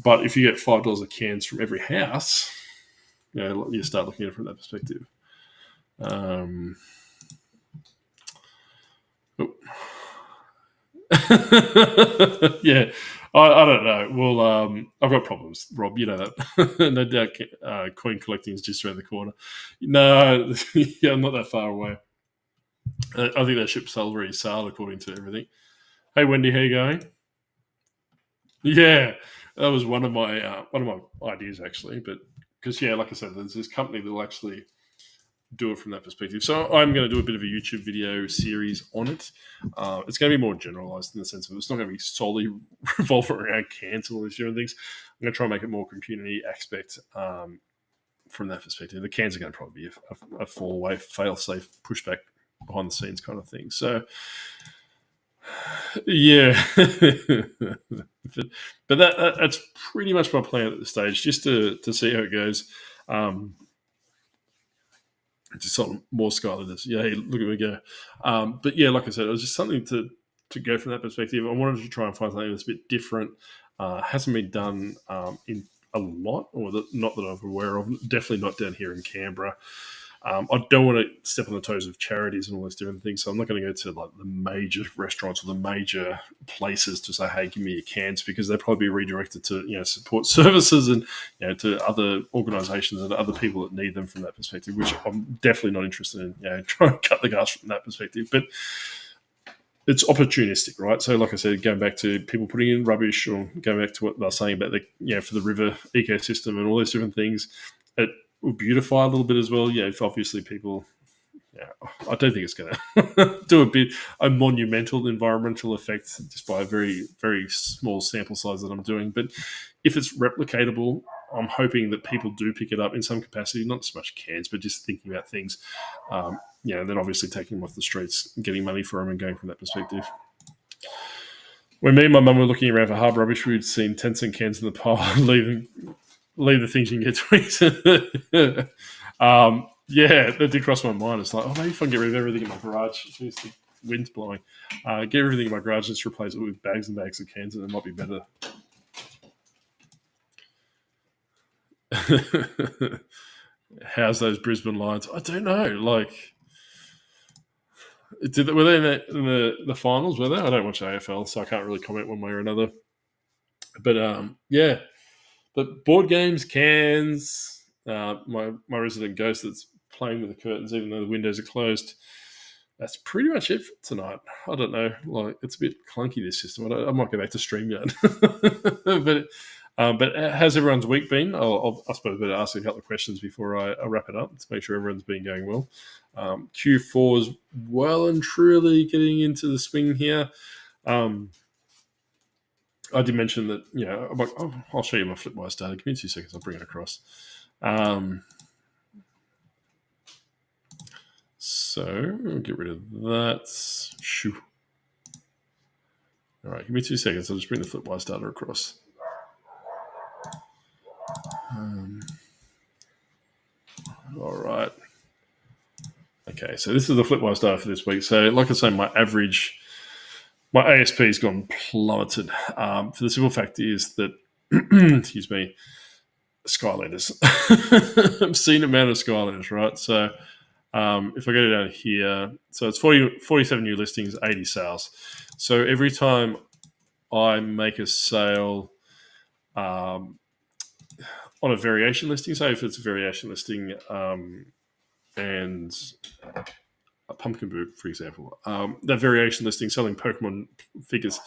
But if you get $5 of cans from every house, you start looking at it from that perspective. Yeah, I don't know. Well, I've got problems, Rob. You know that. No doubt coin collecting is just around the corner. No, yeah, I'm not that far away. I think that ship's already sailed according to everything. Hey, Wendy, how you going? Yeah, that was one of my ideas actually. But because like I said, there's this company that will actually do it from that perspective. So I'm going to do a bit of a YouTube video series on it. It's going to be more generalized in the sense of it's not going to be solely revolving around cans and all these different things. I'm going to try and make it more community aspect from that perspective. The cans are going to probably be a fall away, fail safe, pushback behind the scenes kind of thing. So yeah, but that's pretty much my plan at this stage, just to see how it goes. Just sort of more Skylanders. Yeah, hey, look at me go. But yeah, like I said, it was just something to go from that perspective. I wanted to try and find something that's a bit different. Hasn't been done in a lot, or not that I'm aware of. Definitely not down here in Canberra. I don't want to step on the toes of charities and all those different things, so I'm not going to go to like the major restaurants or the major places to say, "Hey, give me your cans," because they'll probably be redirected to support services and to other organisations and other people that need them from that perspective, which I'm definitely not interested in. Trying to cut the grass from that perspective, but it's opportunistic, right? So, like I said, going back to people putting in rubbish, or going back to what they're saying about for the river ecosystem and all those different things, it will beautify a little bit as well. If obviously people, I don't think it's going to do a monumental environmental effect just by a very, very small sample size that I'm doing. But if it's replicatable, I'm hoping that people do pick it up in some capacity, not so much cans, but just thinking about things. And then obviously taking them off the streets, getting money for them and going from that perspective. When me and my mum were looking around for hard rubbish, we'd seen 10-cent cans in the pile, leave the things you can get to. That did cross my mind. It's like, maybe if I can get rid of everything in my garage. Jeez, the wind's blowing. Get everything in my garage, just replace it with bags and bags of cans, and it might be better. How's those Brisbane Lions? I don't know. Like, were they in the finals? Were they? I don't watch AFL, so I can't really comment one way or another. But but board games, cans. My resident ghost that's playing with the curtains, even though the windows are closed. That's pretty much it for tonight. I don't know. Like, it's a bit clunky, this system. I might go back to StreamYard. But how's everyone's week been? I suppose I better ask a couple of questions before I wrap it up to make sure everyone's been going well. Q4 is well and truly getting into the swing here. I did mention that, I'm like, I'll show you my Flipwise data. Give me 2 seconds. I'll bring it across. So I'll get rid of that. Shoo. All right, give me 2 seconds. I'll just bring the Flipwise data across. All right. Okay, so this is the Flipwise data for this week. So, like I say, my ASP has gone plummeted. For the simple fact is that, excuse me, Skylanders. Obscene amount of Skylanders, right? So, if I go down here, so it's 47 new listings, 80 sales. So every time I make a sale on a variation listing, say if it's a variation listing and a pumpkin boot, for example, that variation listing selling Pokemon figures,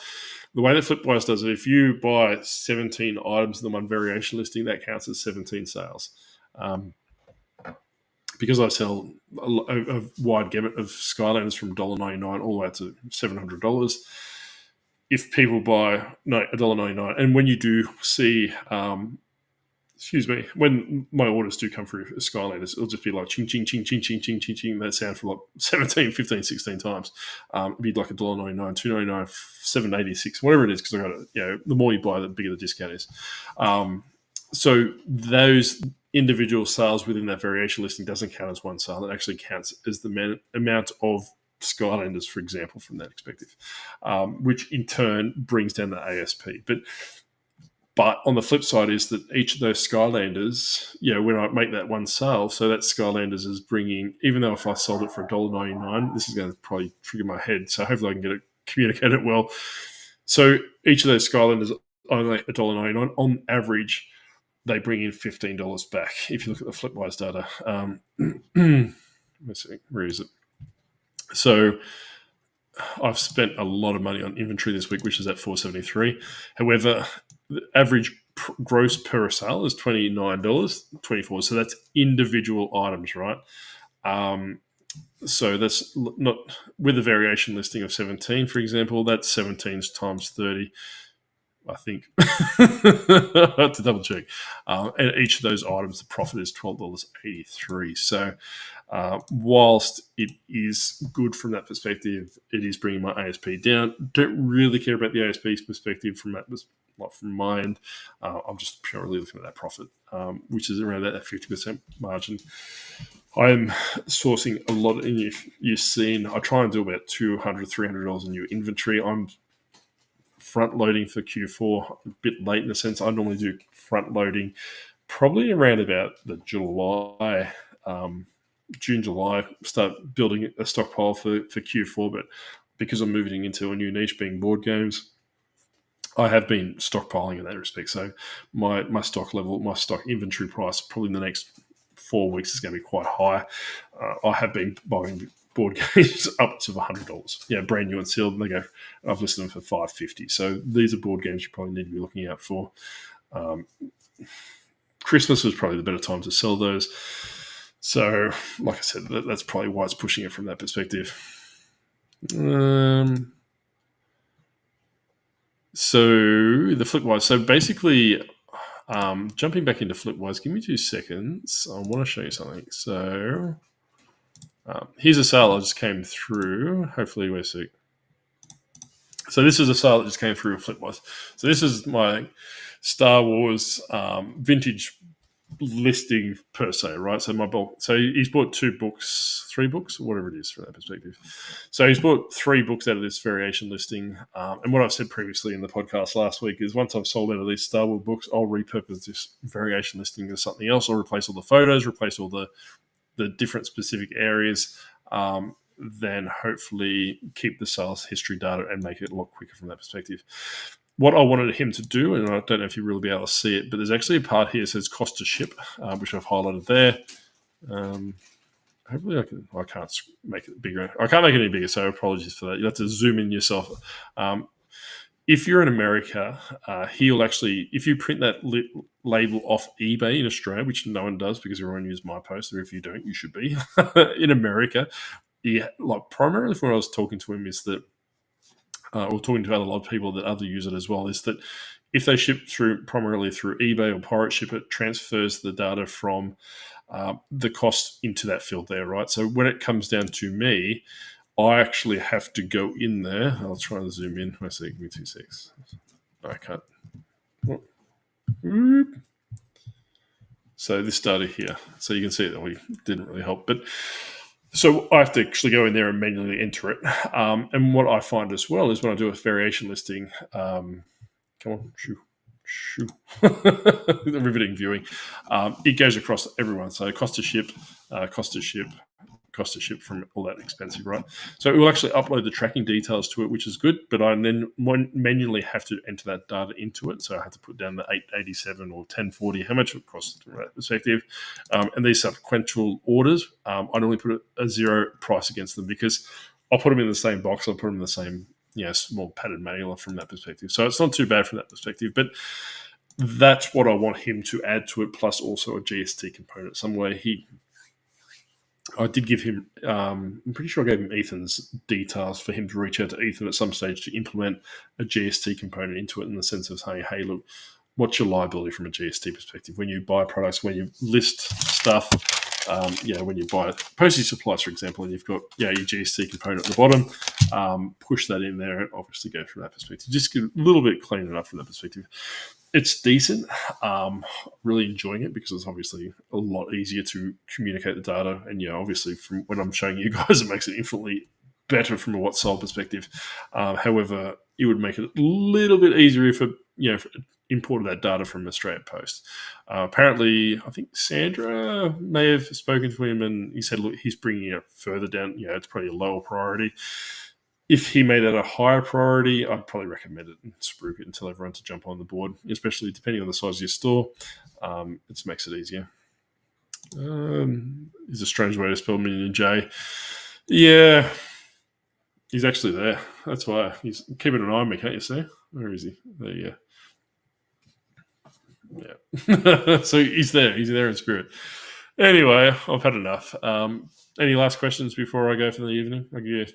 the way that Flipwise does it, if you buy 17 items in the one variation listing, that counts as 17 sales. Because I sell a wide gamut of Skylanders from $1.99 all the way up to $700, if people buy $1.99, and when you do see, when my orders do come through Skylanders, it'll just be like ching, ching, ching, ching, ching, ching, ching, ching. That sound for like 17, 15, 16 times. It'd be like $1.99, $2.99, $7.86, whatever it is, because I got it. The more you buy, the bigger the discount is. So those individual sales within that variation listing doesn't count as one sale. It actually counts as the amount of Skylanders, for example, from that perspective, which in turn brings down the ASP. But on the flip side is that each of those Skylanders, when I make that one sale, so that Skylanders is bringing, even though if I sold it for $1.99, this is going to probably trigger my head, so hopefully I can communicate it well. So each of those Skylanders only $1.99 on average. They bring in $15 back. If you look at the Flipwise data, let's see, where is it? So I've spent a lot of money on inventory this week, which is at $473. However, the average gross per sale is $29.24. So that's individual items, right? So that's not with a variation listing of 17, for example. That's 17 times 30. I think I have to double check. And each of those items, the profit is $12.83. So, whilst it is good from that perspective, it is bringing my ASP down. Don't really care about the ASP's perspective from that, like from my end. I'm just purely looking at that profit, which is around that 50% margin. I'm sourcing a lot, and you've seen I try and do about $200, $300 in new inventory. I'm front loading for Q4 a bit late in the sense I normally do front loading probably around about the June, July, start building a stockpile for Q4. But because I'm moving into a new niche being board games, I have been stockpiling in that respect. So my stock level, my stock inventory price probably in the next 4 weeks is going to be quite high. I have been buying board games up to $100. Brand new and sealed. And I've listed them for $550. So these are board games you probably need to be looking out for. Christmas was probably the better time to sell those. So, like I said, that's probably why it's pushing it from that perspective. So the Flipwise. So basically, jumping back into Flipwise, give me 2 seconds. I want to show you something. So here's a sale that just came through. Hopefully we're seeing. So this is a sale that just came through Flipwise. So this is my Star Wars vintage listing per se, right? So my bulk. So he's bought 3 books, whatever it is from that perspective. So he's bought 3 books out of this variation listing. And what I've said previously in the podcast last week is once I've sold out of these Star Wars books, I'll repurpose this variation listing as something else. I'll replace all the photos, replace all the different specific areas, then hopefully keep the sales history data and make it a lot quicker from that perspective. What I wanted him to do, and I don't know if you'll really be able to see it, but there's actually a part here that says cost to ship, which I've highlighted there. Hopefully I can't make it bigger. I can't make it any bigger, so apologies for that. You have to zoom in yourself. If you're in America, he'll actually, if you print that label off eBay in Australia, which no one does because everyone uses MyPost, or if you don't, you should be. In America, like primarily from what I was talking to him is that or talking to a lot of people that other use it as well, is that if they ship primarily through eBay or pirate ship, it transfers the data from the cost into that field there, right? So when it comes down to me, I actually have to go in there. I'll try and zoom in. I see. Give me 2 seconds. I can't. So this data here. So you can see that we didn't really help. But so I have to actually go in there and manually enter it. And what I find as well is when I do a variation listing, come on, shoo. Riveting viewing. It goes across everyone. So cost to ship, cost to ship from all that expensive, right? So it will actually upload the tracking details to it, which is good, but I then manually have to enter that data into it. So I have to put down the 887 or 1040, how much it costs from that perspective. And these sequential orders, I normally put a zero price against them because I'll put them in the same box, I'll put them in the same small padded mailer from that perspective. So it's not too bad from that perspective, but that's what I want him to add to it, plus also a GST component somewhere. I did give him, I'm pretty sure I gave him Ethan's details for him to reach out to Ethan at some stage to implement a GST component into it in the sense of saying, hey, look, what's your liability from a GST perspective? When you buy products, when you list stuff, when you buy postage supplies, for example, and you've got your GST component at the bottom, push that in there and obviously go from that perspective. Just get a little bit clean it up from that perspective. It's decent. Really enjoying it because it's obviously a lot easier to communicate the data. And obviously from when I'm showing you guys, it makes it infinitely better from a what's sold perspective. However, it would make it a little bit easier if it, imported that data from Australia Post. Apparently, I think Sandra may have spoken to him and he said, look, he's bringing it further down. It's probably a lower priority. If he made that a higher priority, I'd probably recommend it and spruik it and tell everyone to jump on the board, especially depending on the size of your store. It just makes it easier. It's a strange way to spell Million J. Yeah, he's actually there. That's why. He's keeping an eye on me, can't you see? Where is he? There you go. Yeah. So he's there. He's there in spirit. Anyway, I've had enough. Any last questions before I go for the evening? I'll give you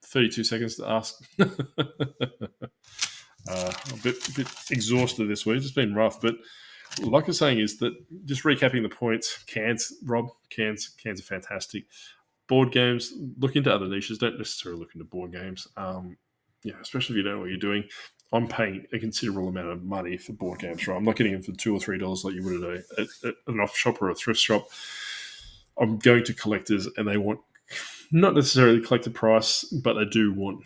32 seconds to ask. A bit exhausted this week. It's been rough, but like I was saying is that just recapping the points, cans are fantastic. Board games, look into other niches. Don't necessarily look into board games. Especially if you don't know what you're doing. I'm paying a considerable amount of money for board games, right? I'm not getting them for $2 or $3 like you would at an off shop or a thrift shop. I'm going to collectors and they want not necessarily collector price, but they do want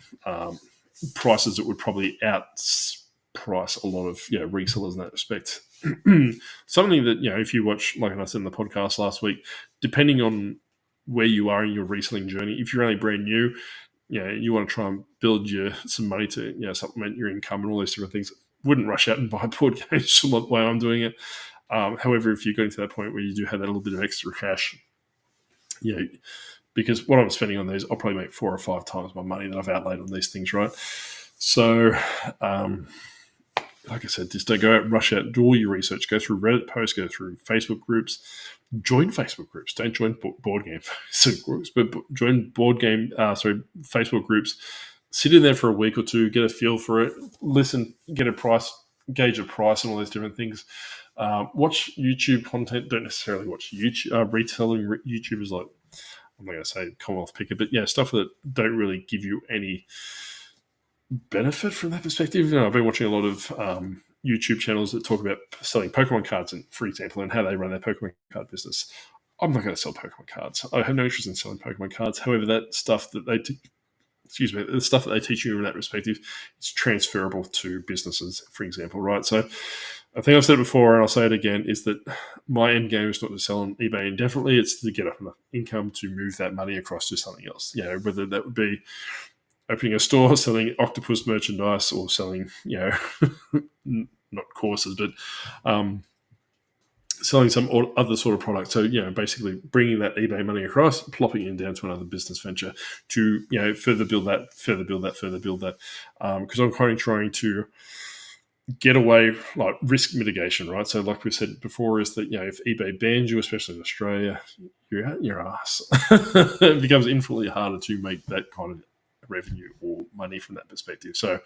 prices that would probably outprice a lot of resellers in that respect. Something that if you watch, like I said in the podcast last week, depending on where you are in your reselling journey, if you're only brand new, you want to try and build some money to supplement your income and all those different things. Wouldn't rush out and buy board games the way I'm doing it. However, if you're getting to that point where you do have that little bit of extra cash, because what I'm spending on these, I'll probably make 4 or 5 times my money that I've outlaid on these things, right? So, like I said, just don't go out, rush out, do all your research, go through Reddit posts, go through Facebook groups, join Facebook groups. Don't join board game groups, but join Facebook groups. Sit in there for a week or two, get a feel for it, listen, get a price, gauge a price, and all those different things. Watch YouTube content. Don't necessarily watch YouTube retelling YouTubers like, I'm not going to say Commonwealth Picker, but stuff that don't really give you any benefit from that perspective. I've been watching a lot of YouTube channels that talk about selling Pokemon cards, for example, and how they run their Pokemon card business. I'm not going to sell Pokemon cards. I have no interest in selling Pokemon cards. However, that stuff that the stuff that they teach you in that perspective is transferable to businesses, for example, right? So I think I've said it before and I'll say it again, is that my end game is not to sell on eBay indefinitely. It's to get up enough income to move that money across to something else. Whether that would be opening a store, selling Octopus merchandise, or selling, not courses, but selling some other sort of product. So, basically bringing that eBay money across, plopping it down to another business venture to, further build that. Because I'm kind of trying to get away, like risk mitigation, right? So like we said before, is that, if eBay bans you, especially in Australia, you're out your ass. It becomes infinitely harder to make that kind of revenue or money from that perspective. So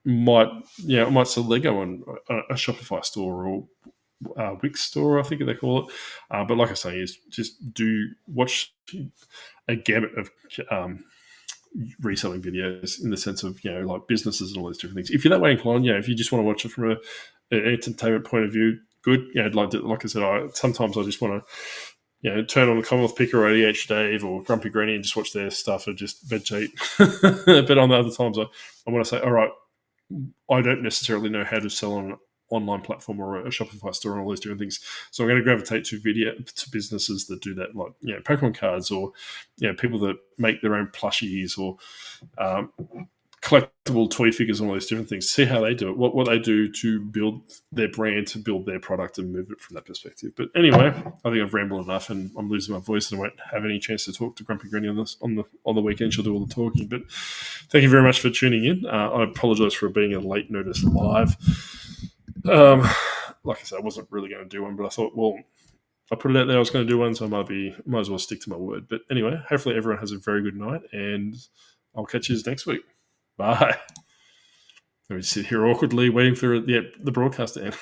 I might sell Lego on a Shopify store or Wix store, I think they call it. But like I say, is just do watch a gamut of reselling videos in the sense of, like businesses and all those different things. If you're that way inclined, if you just want to watch it from an entertainment point of view, good. Like I said, sometimes I just want to, turn on the Commonwealth Picker or ADH Dave or Grumpy Granny and just watch their stuff and just vegetate. But on the other times, I want to say, all right, I don't necessarily know how to sell on an online platform or a Shopify store and all those different things. So I'm going to gravitate to businesses that do that, like Pokemon cards or people that make their own plushies or collectible toy figures and all those different things. See how they do it, what they do to build their brand, to build their product and move it from that perspective. But anyway, I think I've rambled enough and I'm losing my voice and I won't have any chance to talk to Grumpy Granny on this on the weekend. She'll do all the talking. But thank you very much for tuning in. I apologise for being a late notice live. Like I said, I wasn't really going to do one, but I thought, well, if I put it out there, I was going to do one, so I might as well stick to my word. But anyway, hopefully everyone has a very good night, and I'll catch you next week. Bye. Let me sit here awkwardly waiting for the broadcast to end.